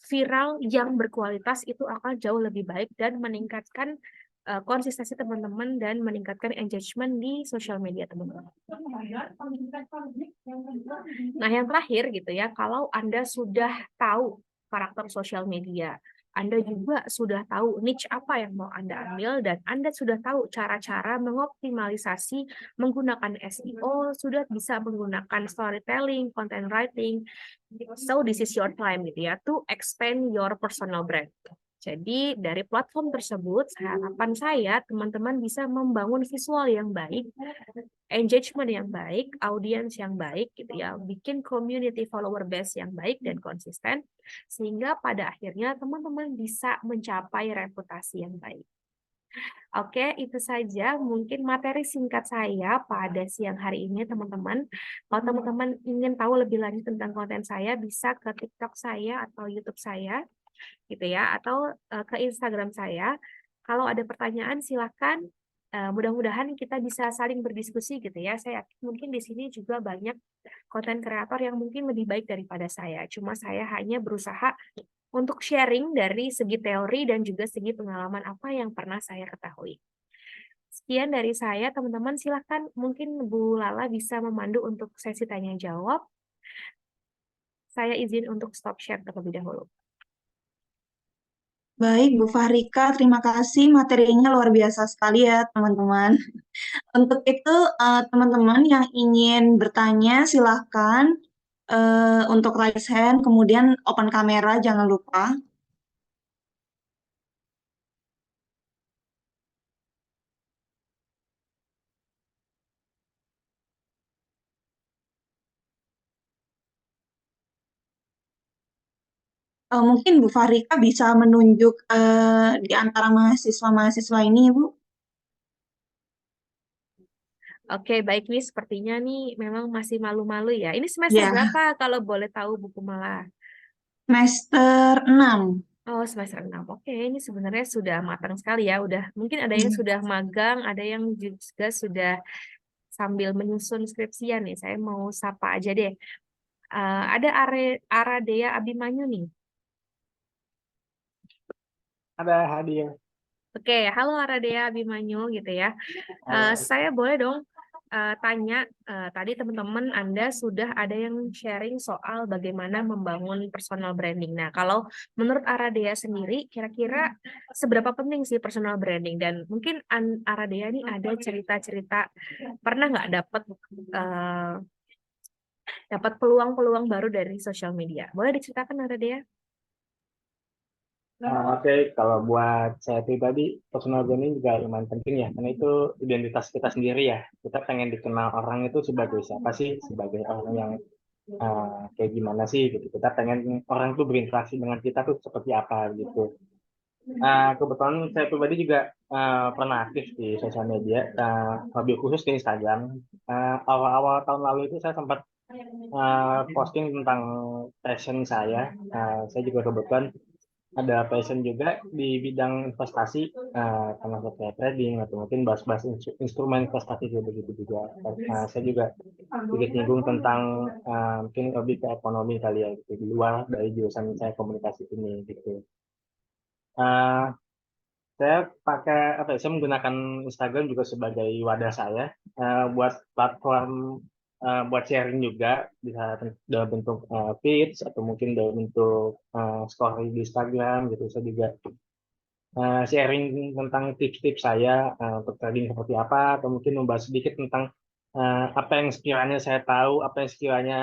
viral yang berkualitas itu akan jauh lebih baik dan meningkatkan konsistensi teman-teman dan meningkatkan engagement di sosial media teman-teman. Nah, yang terakhir gitu ya, kalau Anda sudah tahu karakter sosial media, Anda juga sudah tahu niche apa yang mau Anda ambil, dan Anda sudah tahu cara-cara mengoptimalisasi menggunakan SEO, sudah bisa menggunakan storytelling, content writing. So this is your time gitu ya, to expand your personal brand. Jadi dari platform tersebut, harapan saya teman-teman bisa membangun visual yang baik, engagement yang baik, audiens yang baik gitu ya, bikin community follower base yang baik dan konsisten, sehingga pada akhirnya teman-teman bisa mencapai reputasi yang baik. Oke, itu saja mungkin materi singkat saya pada siang hari ini, teman-teman. Kalau teman-teman ingin tahu lebih lanjut tentang konten saya, bisa ke TikTok saya atau YouTube saya, gitu ya, atau ke Instagram saya. Kalau ada pertanyaan silakan. Mudah-mudahan kita bisa saling berdiskusi gitu ya. Saya yakin mungkin di sini juga banyak konten kreator yang mungkin lebih baik daripada saya. Cuma saya hanya berusaha untuk sharing dari segi teori dan juga segi pengalaman apa yang pernah saya ketahui. Sekian dari saya, teman-teman. Silakan mungkin Bu Lala bisa memandu untuk sesi tanya jawab. Saya izin untuk stop share terlebih dahulu. Baik, Bu Fahrika, terima kasih. Materinya luar biasa sekali ya, teman-teman. Untuk itu, teman-teman yang ingin bertanya, silahkan untuk raise hand, kemudian open kamera, jangan lupa. Mungkin Bu Fahrika bisa menunjuk di antara mahasiswa-mahasiswa ini, Bu. Oke, baik nih sepertinya nih memang masih malu-malu ya. Ini semester Ya, berapa kalau boleh tahu Bu Kumala? semester 6. Oh, semester 6. Oke, ini sebenarnya sudah matang sekali ya. Udah mungkin ada yang sudah magang, ada yang juga sudah sambil menyusun skripsian nih. Saya mau sapa aja deh. Ada Aradea Abimanyu nih. Ada hadir. Oke, halo Aradea Abimanyu gitu ya. Saya boleh dong tanya, tadi teman-teman Anda sudah ada yang sharing soal bagaimana membangun personal branding. Nah, kalau menurut Aradea sendiri, kira-kira seberapa penting sih personal branding? Dan mungkin Aradea ini ada cerita-cerita, pernah nggak dapat peluang-peluang baru dari sosial media? Boleh diceritakan Aradea? Oke, kalau buat saya pribadi, personal branding juga lumayan penting ya, karena itu identitas kita sendiri ya. Kita pengen dikenal orang itu sebagai siapa sih, sebagai orang yang kayak gimana sih gitu. Kita pengen orang tuh berinteraksi dengan kita tuh seperti apa gitu. Kebetulan saya pribadi juga pernah aktif di sosial media, lebih khusus di Instagram. Awal-awal tahun lalu itu saya sempat posting tentang passion saya. Saya juga kebetulan ada passion juga di bidang investasi, termasuk kayak trading atau mungkin bahas-bahas instrumen investasi kayak begitu juga. Saya juga sedikit nyinggung tentang mungkin lebih ke ekonomi kali ya, gitu, di luar dari jurusan saya komunikasi ini gitu. Uh, saya pakai apa ya, saya menggunakan Instagram juga sebagai wadah saya buat platform buat sharing juga, bisa dalam bentuk feeds atau mungkin dalam bentuk story di Instagram gitu. Saya juga sharing tentang tips-tips saya untuk trading seperti apa, atau mungkin membahas sedikit tentang apa yang sekiranya saya tahu, apa yang sekiranya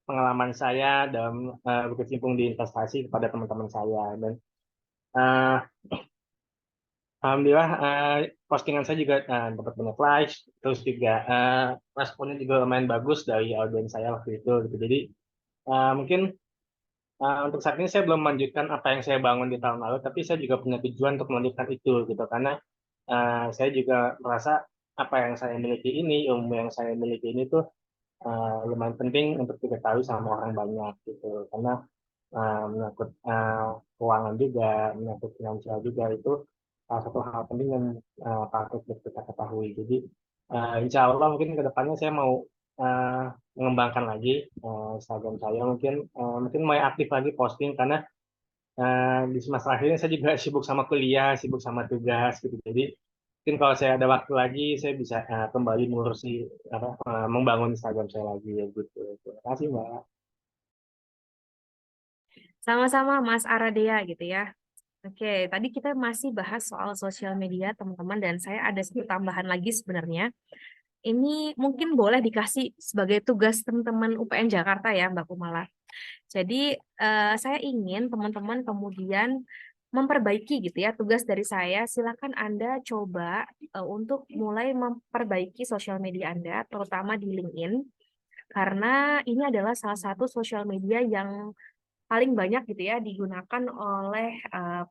pengalaman saya dalam berkecimpung di investasi kepada teman-teman saya. Dan uh, alhamdulillah postingan saya juga dapat banyak likes, terus juga responnya juga lumayan bagus dari audiens saya waktu itu gitu. Jadi mungkin untuk saat ini saya belum melanjutkan apa yang saya bangun di tahun lalu, tapi saya juga punya tujuan untuk melanjutkan itu gitu, karena saya juga merasa apa yang saya miliki ini, ilmu yang saya miliki ini tuh lumayan penting untuk diketahui sama orang banyak gitu, karena menyangkut keuangan juga, menyangkut finansial juga, itu salah satu hal penting yang patut kita ketahui. Jadi insya Allah mungkin ke depannya saya mau mengembangkan lagi Instagram saya, mungkin mulai aktif lagi posting karena di semester akhir ini saya juga sibuk sama kuliah, sibuk sama tugas gitu. Jadi mungkin kalau saya ada waktu lagi, saya bisa kembali mengurusi membangun Instagram saya lagi ya gitu. Terima kasih Mbak. Sama-sama Mas Aradea gitu ya. Oke, tadi kita masih bahas soal sosial media teman-teman dan saya ada satu tambahan lagi sebenarnya. Ini mungkin boleh dikasih sebagai tugas teman-teman UPN Jakarta ya Mbak Kumala. Jadi saya ingin teman-teman kemudian memperbaiki gitu ya tugas dari saya. Silakan Anda coba untuk mulai memperbaiki sosial media Anda, terutama di LinkedIn, karena ini adalah salah satu sosial media yang paling banyak gitu ya digunakan oleh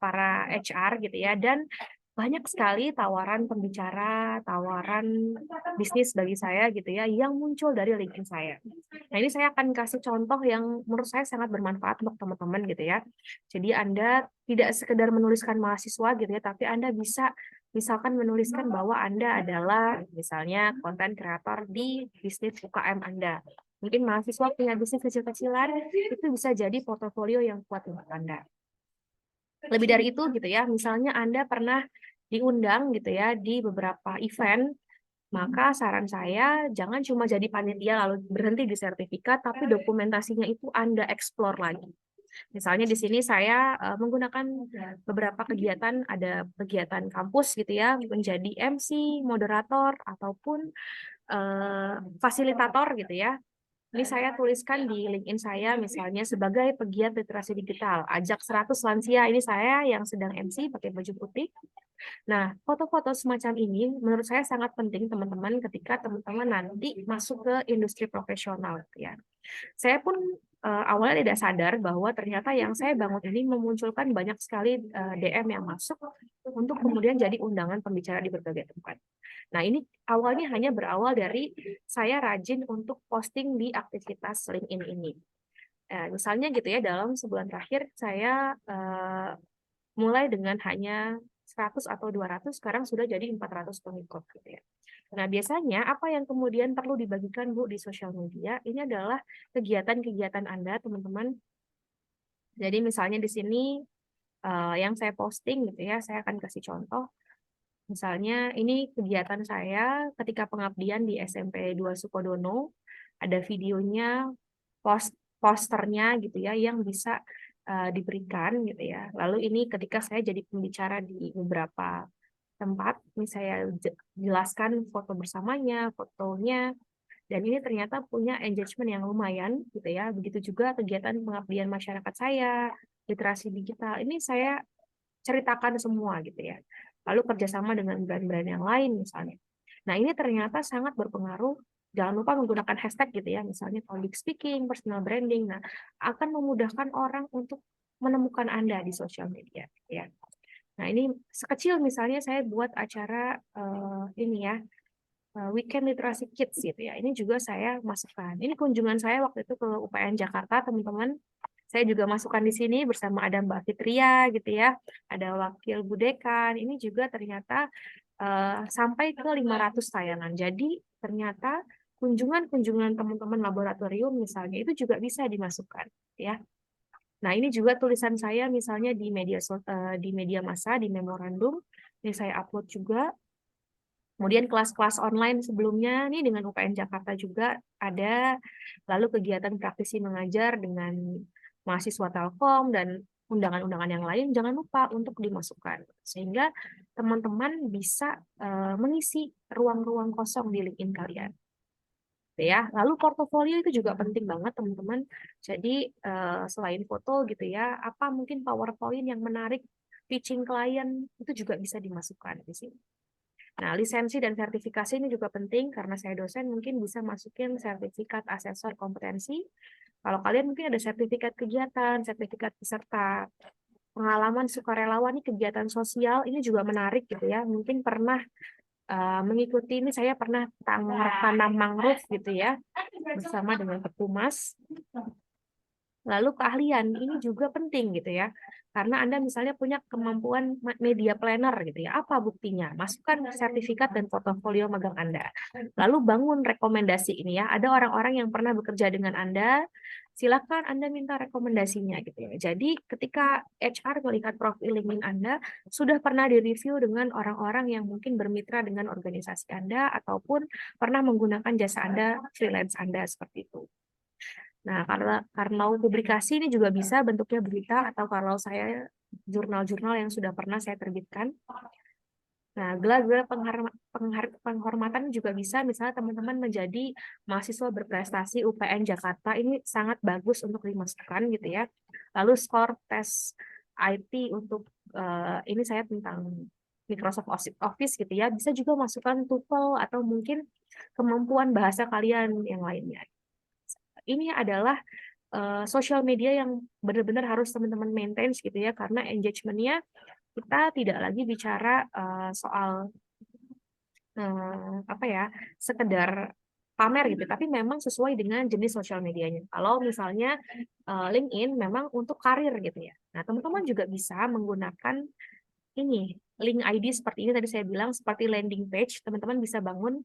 para HR gitu ya, dan banyak sekali tawaran pembicara, tawaran bisnis bagi saya gitu ya yang muncul dari LinkedIn saya. Nah, ini saya akan kasih contoh yang menurut saya sangat bermanfaat untuk teman-teman gitu ya. Jadi Anda tidak sekedar menuliskan mahasiswa gitu ya, tapi Anda bisa misalkan menuliskan bahwa Anda adalah misalnya konten kreator di bisnis UKM Anda. Mungkin mahasiswa punya bisnis kecil-kecilan, itu bisa jadi portofolio yang kuat untuk Anda. Lebih dari itu gitu ya, misalnya Anda pernah diundang gitu ya di beberapa event, maka saran saya jangan cuma jadi panitia lalu berhenti di sertifikat, tapi dokumentasinya itu Anda explore lagi. Misalnya di sini saya menggunakan beberapa kegiatan, ada kegiatan kampus gitu ya, menjadi MC, moderator, ataupun fasilitator gitu ya. Ini saya tuliskan di LinkedIn saya misalnya sebagai pegiat literasi digital. Ajak 100 lansia, ini saya yang sedang MC pakai baju putih. Nah, foto-foto semacam ini menurut saya sangat penting teman-teman ketika teman-teman nanti masuk ke industri profesional gitu ya. Saya pun awalnya tidak sadar bahwa ternyata yang saya bangun ini memunculkan banyak sekali DM yang masuk untuk kemudian jadi undangan pembicara di berbagai tempat. Nah, ini awalnya hanya berawal dari saya rajin untuk posting di aktivitas LinkedIn ini. Misalnya gitu ya, dalam sebulan terakhir saya mulai dengan hanya 100 atau 200, sekarang sudah jadi 400 pengikut gitu ya. Nah, biasanya apa yang kemudian perlu dibagikan Bu di sosial media, ini adalah kegiatan-kegiatan Anda, teman-teman. Jadi misalnya di sini yang saya posting gitu ya, saya akan kasih contoh. Misalnya ini kegiatan saya ketika pengabdian di SMP 2 Sukodono, ada videonya, posternya gitu ya yang bisa diberikan gitu ya. Lalu ini ketika saya jadi pembicara di beberapa tempat, ini saya jelaskan foto bersamanya, fotonya, dan ini ternyata punya engagement yang lumayan gitu ya. Begitu juga kegiatan pengabdian masyarakat saya, literasi digital, ini saya ceritakan semua gitu ya. Lalu kerjasama dengan brand-brand yang lain misalnya. Nah, ini ternyata sangat berpengaruh. Jangan lupa menggunakan hashtag gitu ya, misalnya public speaking, personal branding. Nah, akan memudahkan orang untuk menemukan Anda di sosial media ya. Nah, ini sekecil misalnya saya buat acara ini ya, Weekend Literasi Kids gitu ya. Ini juga saya masukkan. Ini kunjungan saya waktu itu ke UPN Jakarta, teman-teman. Saya juga masukkan di sini bersama ada Mbak Fitria gitu ya, ada Wakil Budekan. Ini juga ternyata sampai ke 500 tayangan. Jadi ternyata kunjungan-kunjungan teman-teman laboratorium misalnya itu juga bisa dimasukkan ya. Nah, ini juga tulisan saya misalnya di media massa, di memorandum, ini saya upload juga. Kemudian kelas-kelas online sebelumnya nih dengan UPN Jakarta juga ada, lalu kegiatan praktisi mengajar dengan mahasiswa Telkom dan undangan-undangan yang lain jangan lupa untuk dimasukkan sehingga teman-teman bisa mengisi ruang-ruang kosong di LinkedIn kalian. Ya, lalu portofolio itu juga penting banget teman-teman. Jadi selain foto gitu ya, apa mungkin PowerPoint yang menarik pitching klien itu juga bisa dimasukkan di sini. Nah, lisensi dan sertifikasi ini juga penting karena saya dosen mungkin bisa masukin sertifikat asesor kompetensi. Kalau kalian mungkin ada sertifikat kegiatan, sertifikat peserta, pengalaman sukarelawan ini kegiatan sosial ini juga menarik gitu ya. Mungkin pernah mengikuti ini saya pernah tanam mangrove gitu ya bersama dengan Petumas. Lalu keahlian ini juga penting gitu ya. Karena Anda misalnya punya kemampuan media planner gitu ya. Apa buktinya? Masukkan sertifikat dan portofolio magang Anda. Lalu bangun rekomendasi ini ya. Ada orang-orang yang pernah bekerja dengan Anda, silakan Anda minta rekomendasinya gitu ya. Jadi ketika HR melihat profil LinkedIn Anda, sudah pernah direview dengan orang-orang yang mungkin bermitra dengan organisasi Anda ataupun pernah menggunakan jasa Anda, freelance Anda seperti itu. Nah, karena publikasi ini juga bisa bentuknya berita atau kalau saya jurnal-jurnal yang sudah pernah saya terbitkan. Nah, gelar-gelar penghormatan juga bisa, misalnya teman-teman menjadi mahasiswa berprestasi UPN Jakarta, ini sangat bagus untuk dimasukkan gitu ya. Lalu skor tes IT untuk ini saya tentang Microsoft Office gitu ya, bisa juga masukkan TOEFL atau mungkin kemampuan bahasa kalian yang lainnya. Ini adalah sosial media yang benar-benar harus teman-teman maintain gitu ya, karena engagement-nya kita tidak lagi bicara soal apa ya, sekedar pamer gitu, tapi memang sesuai dengan jenis sosial medianya. Kalau misalnya LinkedIn memang untuk karir gitu ya. Nah, teman-teman juga bisa menggunakan ini link ID seperti ini tadi saya bilang, seperti landing page, teman-teman bisa bangun.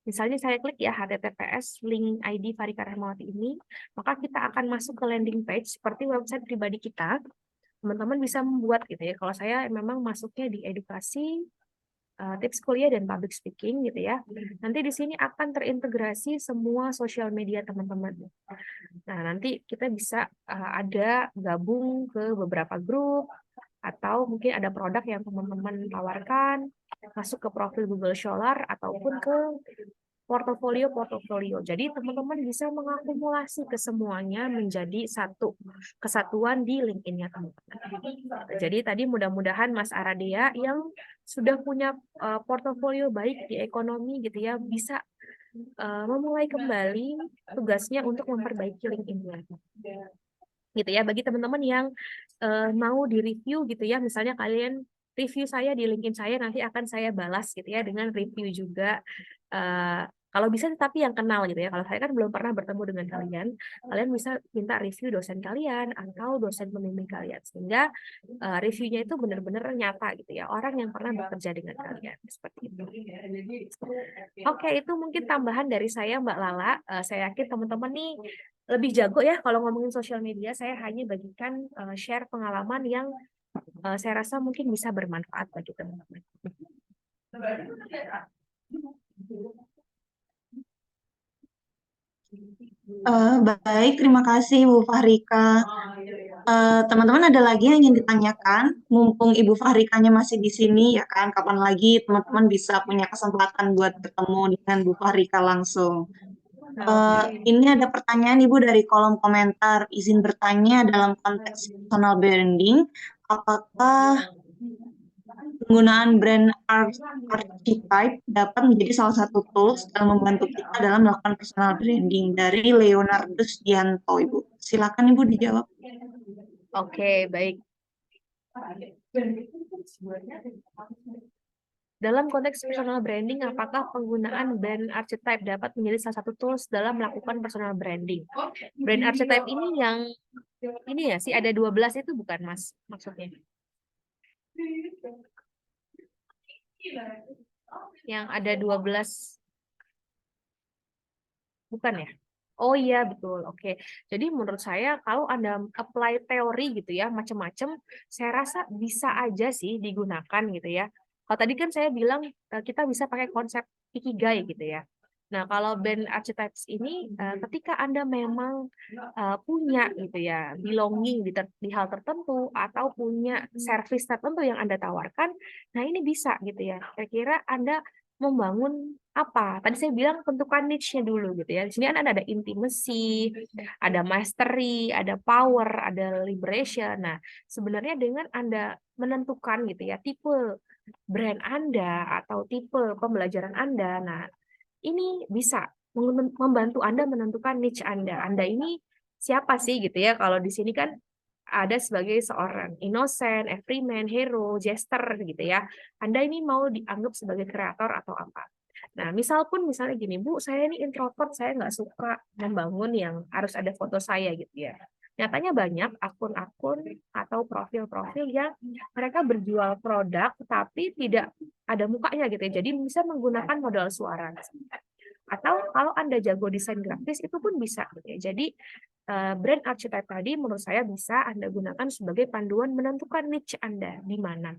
Misalnya saya klik ya https link ID Farika Rahmawati ini, maka kita akan masuk ke landing page seperti website pribadi kita. Teman-teman bisa membuat gitu ya. Kalau saya memang masuknya di edukasi, tips kuliah dan public speaking gitu ya. Nanti di sini akan terintegrasi semua sosial media teman-teman. Nah, nanti kita bisa ada gabung ke beberapa grup atau mungkin ada produk yang teman-teman tawarkan, masuk ke profil Google Scholar ataupun ke portofolio. Jadi teman-teman bisa mengakumulasi kesemuanya menjadi satu kesatuan di LinkedIn-nya teman-teman. Jadi tadi mudah-mudahan Mas Aradea yang sudah punya portofolio baik di ekonomi gitu ya bisa memulai kembali tugasnya untuk memperbaiki LinkedIn-nya. Gitu ya, bagi teman-teman yang mau di-review gitu ya, misalnya kalian review saya di LinkedIn saya, nanti akan saya balas gitu ya dengan review juga. Kalau bisa tapi yang kenal gitu ya. Kalau saya kan belum pernah bertemu dengan kalian, kalian bisa minta review dosen kalian atau dosen pembimbing kalian sehingga reviewnya itu benar-benar nyata gitu ya, orang yang pernah bekerja dengan kalian seperti itu. Oke, itu mungkin tambahan dari saya Mbak Lala. Saya yakin teman-teman nih lebih jago ya kalau ngomongin sosial media. Saya hanya bagikan share pengalaman yang saya rasa mungkin bisa bermanfaat bagi teman-teman. Baik, terima kasih Bu Fahrika. Teman-teman ada lagi yang ingin ditanyakan? Mumpung Ibu Fahrikanya masih di sini, ya kan? Kapan lagi teman-teman bisa punya kesempatan buat bertemu dengan Bu Fahrika langsung? Ini ada pertanyaan Ibu dari kolom komentar. Izin bertanya dalam konteks personal branding, apakah penggunaan brand archetype dapat menjadi salah satu tools dalam membantu kita dalam melakukan personal branding? Dari Leonardo Dianto, Ibu. Silakan Ibu dijawab. Oke, baik. Dalam konteks personal branding, apakah penggunaan brand archetype dapat menjadi salah satu tools dalam melakukan personal branding? Brand archetype ini yang ini ya sih ada 12 itu bukan Mas maksudnya? Yang ada 12 bukan ya? Oh iya betul. Oke. Jadi menurut saya kalau Anda apply teori gitu ya macam-macam, saya rasa bisa aja sih digunakan gitu ya. Kalau tadi kan saya bilang kita bisa pakai konsep ikigai gitu ya. Nah, kalau brand archetypes ini ketika Anda memang punya gitu ya, belonging di hal tertentu atau punya service tertentu yang Anda tawarkan, nah ini bisa gitu ya. Kira-kira Anda membangun apa? Tadi saya bilang tentukan niche-nya dulu gitu ya. Di sini kan ada intimacy, ada mastery, ada power, ada liberation. Nah, sebenarnya dengan Anda menentukan gitu ya tipe brand Anda atau tipe pembelajaran Anda, nah ini bisa membantu Anda menentukan niche Anda. Anda ini siapa sih gitu ya? Kalau di sini kan ada sebagai seorang innocent, everyman, hero, jester gitu ya. Anda ini mau dianggap sebagai kreator atau apa? Nah, misalnya gini, Bu, saya ini introvert, saya nggak suka membangun yang harus ada foto saya gitu ya. Nyatanya banyak akun-akun atau profil-profil yang mereka berjual produk tapi tidak ada mukanya gitu ya. Jadi bisa menggunakan modal suara. Atau kalau Anda jago desain grafis itu pun bisa gitu ya. Jadi brand archetype tadi menurut saya bisa Anda gunakan sebagai panduan menentukan niche Anda di mana.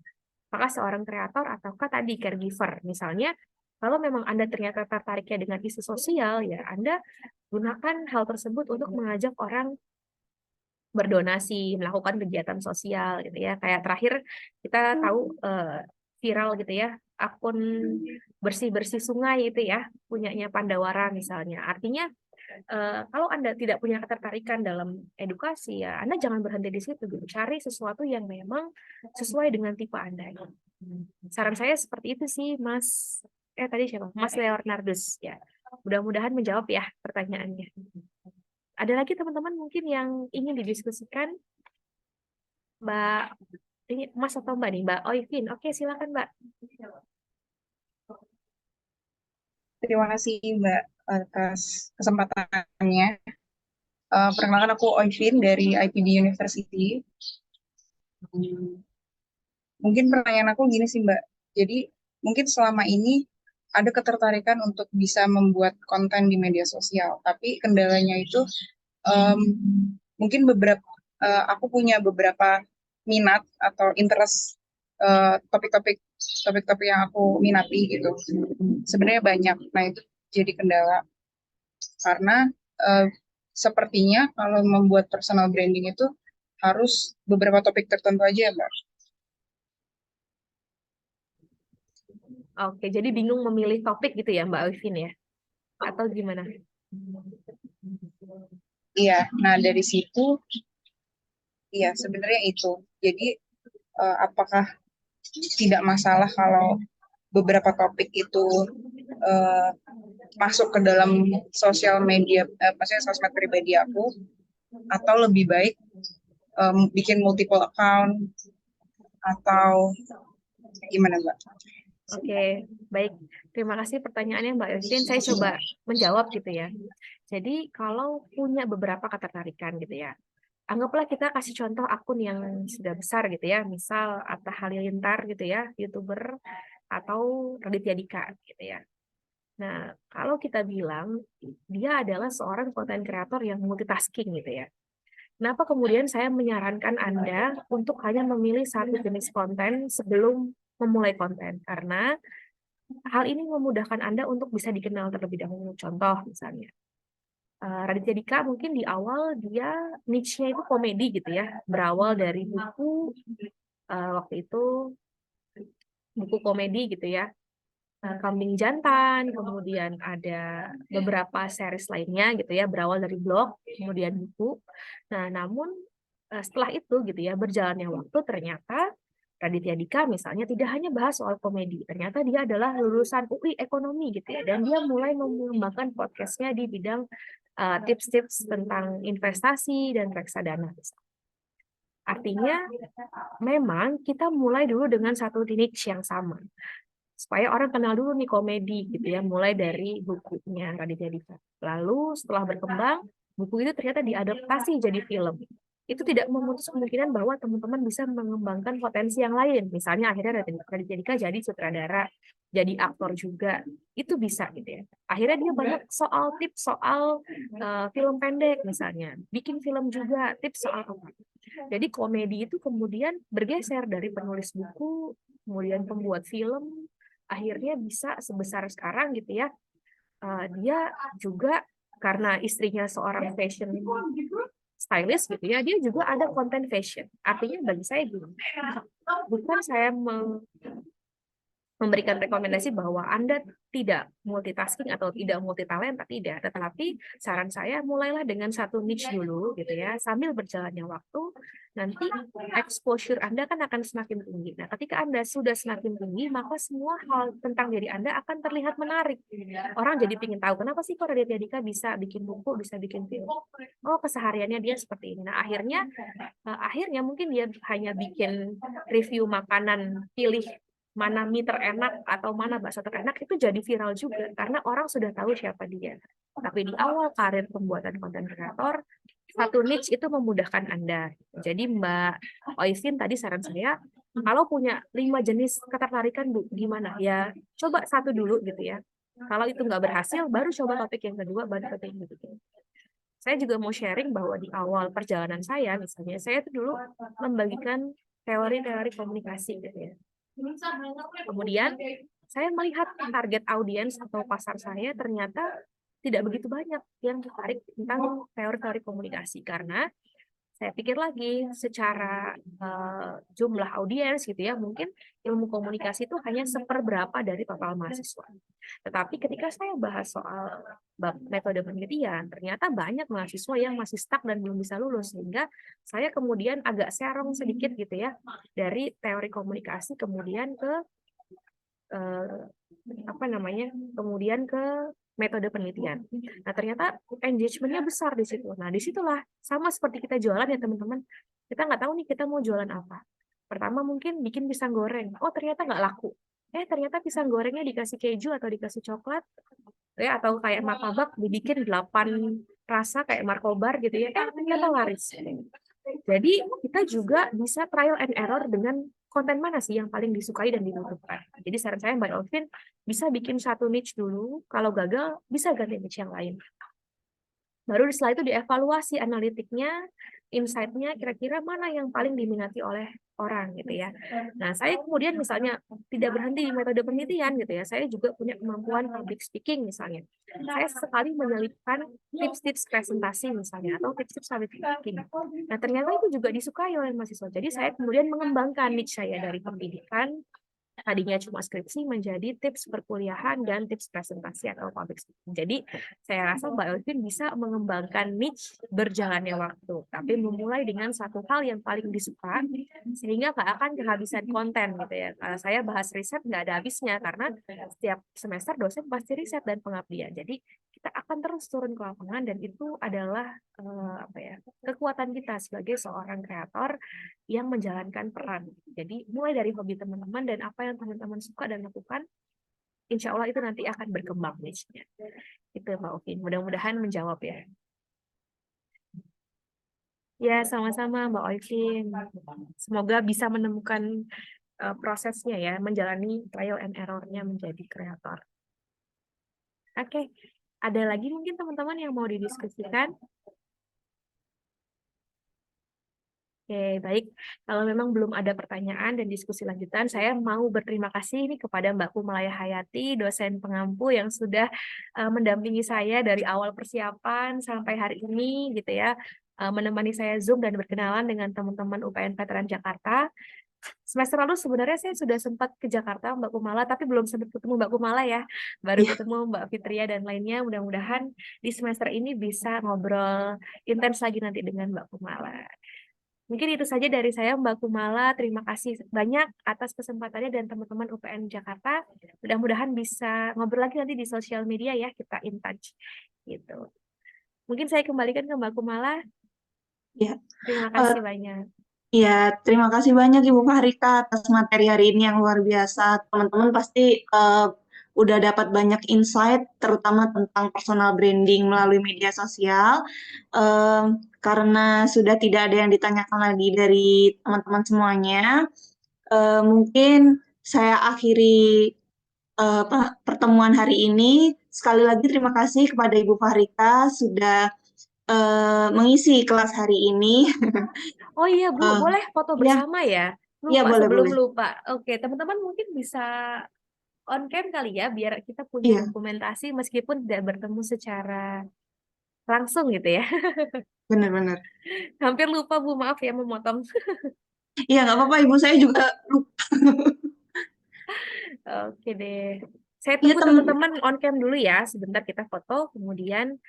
Apakah seorang kreator ataukah tadi caregiver. Misalnya kalau memang Anda ternyata tertariknya dengan isu sosial, ya Anda gunakan hal tersebut untuk mengajak orang berdonasi, melakukan kegiatan sosial gitu ya. Kayak terakhir kita tahu viral gitu ya, akun bersih-bersih sungai itu ya, punyanya Pandawara misalnya. Artinya kalau Anda tidak punya ketertarikan dalam edukasi ya, Anda jangan berhenti di situ gitu. Cari sesuatu yang memang sesuai dengan tipe Anda. Saran saya seperti itu sih, Mas. Tadi siapa? Mas Leonardus ya. Mudah-mudahan menjawab ya pertanyaannya. Ada lagi teman-teman mungkin yang ingin didiskusikan? Mbak, ini Mas atau Mbak nih? Mbak Oivin. Oke, silakan Mbak. Terima kasih Mbak atas kesempatannya. Perkenalkan aku Oivin dari IPB University. Mungkin pertanyaan aku gini sih Mbak. Jadi mungkin selama ini ada ketertarikan untuk bisa membuat konten di media sosial, tapi kendalanya itu mungkin aku punya beberapa minat atau interest topik-topik yang aku minati gitu. Sebenarnya banyak. Nah itu jadi kendala karena sepertinya kalau membuat personal branding itu harus beberapa topik tertentu aja ya Mbak. Oke, jadi bingung memilih topik gitu ya Mbak Oivin ya? Atau gimana? Iya, nah dari situ, iya sebenarnya itu. Jadi apakah tidak masalah kalau beberapa topik itu masuk ke dalam sosial media, maksudnya sosmed pribadi aku, atau lebih baik bikin multiple account, atau gimana Mbak? Oke, baik. Terima kasih pertanyaannya Mbak Oivin. Saya coba menjawab gitu ya. Jadi kalau punya beberapa ketertarikan gitu ya, anggaplah kita kasih contoh akun yang sudah besar gitu ya, misal Atta Halilintar gitu ya, YouTuber, atau Raditya Dika gitu ya. Nah, kalau kita bilang dia adalah seorang konten kreator yang multitasking gitu ya. Kenapa kemudian saya menyarankan Anda untuk hanya memilih satu jenis konten sebelum memulai konten? Karena hal ini memudahkan Anda untuk bisa dikenal terlebih dahulu. Contoh misalnya, Raditya Dika mungkin di awal dia niche-nya itu komedi gitu ya, berawal dari buku waktu itu buku komedi gitu ya, Kambing Jantan, kemudian ada beberapa series lainnya gitu ya, berawal dari blog, kemudian buku. Nah, namun setelah itu gitu ya, berjalannya waktu ternyata Raditya Dika misalnya tidak hanya bahas soal komedi, ternyata dia adalah lulusan UI ekonomi gitu ya, dan dia mulai mengembangkan podcastnya di bidang tips-tips tentang investasi dan reksadana. Artinya memang kita mulai dulu dengan satu niche yang sama supaya orang kenal dulu nih komedi gitu ya, mulai dari bukunya Raditya Dika. Lalu setelah berkembang, buku itu ternyata diadaptasi jadi film. Itu tidak memutus kemungkinan bahwa teman-teman bisa mengembangkan potensi yang lain. Misalnya akhirnya Raditya Dika jadi sutradara, jadi aktor juga. Itu bisa gitu ya. Akhirnya dia banyak soal tips soal film pendek misalnya. Bikin film juga, tips soal apa. Jadi komedi itu kemudian bergeser dari penulis buku, kemudian pembuat film, akhirnya bisa sebesar sekarang gitu ya. Dia juga karena istrinya seorang fashion stylist gitu ya, dia juga ada konten fashion. Artinya bagi saya gini, bukan saya memberikan rekomendasi bahwa Anda tidak multitasking atau tidak multitalenta, tidak. Tetapi saran saya mulailah dengan satu niche dulu gitu ya, sambil berjalannya waktu, nanti exposure Anda kan akan semakin tinggi. Nah, ketika Anda sudah semakin tinggi, maka semua hal tentang diri Anda akan terlihat menarik. Orang jadi ingin tahu, kenapa sih kok Raditya Dika bisa bikin buku, bisa bikin film? Oh, kesehariannya dia seperti ini. Nah, akhirnya mungkin dia hanya bikin review makanan, pilih mana mie terenak atau mana bakso terenak, itu jadi viral juga karena orang sudah tahu siapa dia. Tapi di awal karir pembuatan konten kreator, satu niche itu memudahkan Anda. Jadi Mbak Oisin tadi saran saya, kalau punya 5 jenis ketertarikan Bu, gimana? Ya coba satu dulu gitu ya. Kalau itu nggak berhasil, baru coba topik yang kedua, baru topik yang ketiga. Saya juga mau sharing bahwa di awal perjalanan saya, misalnya, saya tuh dulu membagikan teori-teori komunikasi gitu ya. Kemudian saya melihat target audiens atau pasar saya ternyata tidak begitu banyak yang tertarik tentang teori-teori komunikasi karena saya pikir lagi secara jumlah audiens gitu ya, mungkin ilmu komunikasi itu hanya seperberapa dari total mahasiswa. Tetapi ketika saya bahas soal bab metode penelitian, ternyata banyak mahasiswa yang masih stuck dan belum bisa lulus, sehingga saya kemudian agak serong sedikit gitu ya dari teori komunikasi kemudian ke kemudian ke metode penelitian. Nah, ternyata engagement-nya besar di situ. Nah, disitulah sama seperti kita jualan ya teman-teman. Kita nggak tahu nih kita mau jualan apa. Pertama mungkin bikin pisang goreng. Oh, ternyata nggak laku. Ternyata pisang gorengnya dikasih keju atau dikasih coklat. Atau kayak martabak dibikin 8 rasa kayak markobar gitu ya. Ternyata laris. Jadi kita juga bisa trial and error dengan konten mana sih yang paling disukai dan dibutuhkan. Jadi saran saya Mbak Alvin bisa bikin satu niche dulu, kalau gagal bisa ganti niche yang lain. Baru setelah itu dievaluasi analitiknya, insight-nya kira-kira mana yang paling diminati oleh orang gitu ya. Nah, saya kemudian misalnya tidak berhenti di metode penelitian gitu ya. Saya juga punya kemampuan public speaking misalnya. Saya sekali menyelipkan tips-tips presentasi misalnya atau tips-tips public speaking. Nah, ternyata itu juga disukai oleh mahasiswa. Jadi saya kemudian mengembangkan niche saya dari pendidikan tadinya cuma skripsi menjadi tips perkuliahan dan tips presentasi atau public speaking. Jadi saya rasa Mbak Elvin bisa mengembangkan niche berjalannya waktu, tapi memulai dengan satu hal yang paling disuka sehingga nggak akan kehabisan konten gitu ya. Saya bahas riset nggak ada habisnya karena setiap semester dosen pasti riset dan pengabdian. Jadi kita akan terus turun ke lapangan dan itu adalah kekuatan kita sebagai seorang kreator yang menjalankan peran. Jadi mulai dari hobi teman-teman dan apa yang teman-teman suka dan lakukan, insya Allah itu nanti akan berkembang niche-nya. Itu Mbak Ovin. Mudah-mudahan menjawab ya. Ya, sama-sama Mbak Ovin. Semoga bisa menemukan prosesnya ya, menjalani trial and error-nya menjadi kreator. Oke, ada lagi mungkin teman-teman yang mau didiskusikan? Oke, baik. Kalau memang belum ada pertanyaan dan diskusi lanjutan, saya mau berterima kasih nih kepada Mbak Kumalaya Hayati, dosen pengampu yang sudah mendampingi saya dari awal persiapan sampai hari ini, gitu ya, menemani saya Zoom dan berkenalan dengan teman-teman UPN Veteran Jakarta. Semester lalu sebenarnya saya sudah sempat ke Jakarta, Mbak Kumala, tapi belum sempat ketemu Mbak Kumala ya. Baru ketemu Mbak Fitria dan lainnya. Mudah-mudahan di semester ini bisa ngobrol intens lagi nanti dengan Mbak Kumala. Mungkin itu saja dari saya, Mbak Kumala. Terima kasih banyak atas kesempatannya dan teman-teman UPN Jakarta. Mudah-mudahan bisa ngobrol lagi nanti di sosial media ya, kita in touch. Gitu. Mungkin saya kembalikan ke Mbak Kumala. Ya. Terima kasih banyak. Ya, terima kasih banyak Ibu Fahrika atas materi hari ini yang luar biasa. Teman-teman pasti udah dapat banyak insight, terutama tentang personal branding melalui media sosial. Karena sudah tidak ada yang ditanyakan lagi dari teman-teman semuanya, mungkin saya akhiri pertemuan hari ini. Sekali lagi terima kasih kepada Ibu Fahrika sudah mengisi kelas hari ini. Oh iya Bu, boleh foto bersama ya? Iya, Lupa sebelum boleh. lupa. Oke, teman-teman mungkin bisa on cam kali ya, biar kita punya Iya. dokumentasi meskipun tidak bertemu secara langsung gitu ya. Benar-benar. Hampir lupa Bu, maaf ya memotong. Iya, nggak apa-apa, Ibu. Saya juga lupa. Oke deh. Saya Iya, tunggu teman-teman on cam dulu ya. Sebentar kita foto, kemudian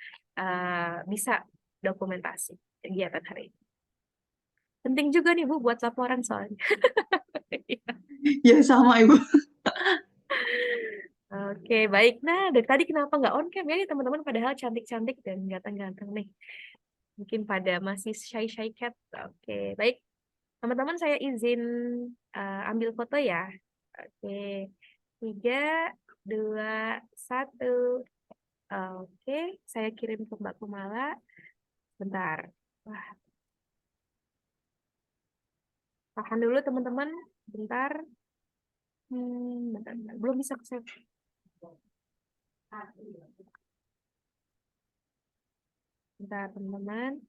bisa dokumentasi kegiatan hari ini. Penting juga nih Bu buat laporan soalnya. Ya, sama Ibu. Oke, baik. Nah, dari tadi kenapa nggak on cam ya nih teman-teman? Padahal cantik-cantik dan ganteng-ganteng nih. Mungkin pada masih shy-shy cat. Oke, baik. Teman-teman saya izin ambil foto ya. Oke, 3, 2, 1. Oke, saya kirim ke Mbak Kumala. Bentar. Wah, tahan dulu teman-teman, bentar. Bentar. Belum bisa save. Bentar, teman-teman.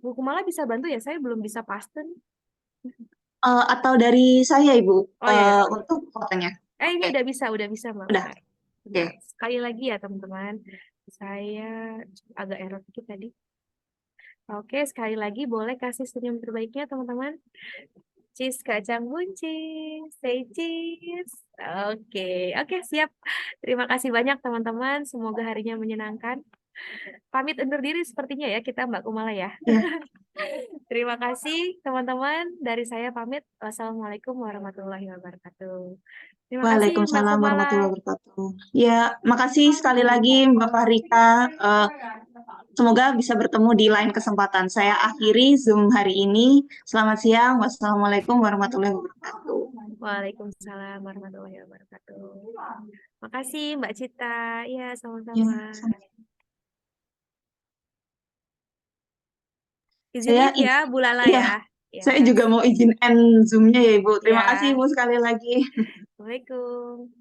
Bu Kumala bisa bantu ya? Saya belum bisa paste nih. Atau dari saya, Ibu, Oh ya, untuk fotonya. ini Oke, udah bisa Mbak. udah. Bentar. Oke. Sekali lagi ya teman-teman. Saya agak error dikit tadi. Oke, sekali lagi boleh kasih senyum terbaiknya teman-teman. Cheese kacang buncis, say cheese. Oke, siap. Terima kasih banyak teman-teman. Semoga harinya menyenangkan. Pamit undur diri sepertinya ya kita Mbak Kumala ya. Ya. Terima kasih teman-teman. Dari saya pamit. Wassalamualaikum warahmatullahi wabarakatuh. Terima kasih Mbak Waalaikumsalam Kumala. warahmatullahi wabarakatuh. Ya, makasih sekali lagi Mbak Fahrika. Semoga bisa bertemu di lain kesempatan. Saya akhiri Zoom hari ini. Selamat siang. Wassalamualaikum warahmatullahi wabarakatuh. Waalaikumsalam warahmatullahi wabarakatuh. Makasih Mbak Cita. Iya, Ya, sama-sama. Izin saya leave ya, Bu Lala iya, ya. Ya. saya juga mau izin end Zoom-nya ya Ibu. Terima Ya. kasih Ibu sekali lagi. Assalamualaikum.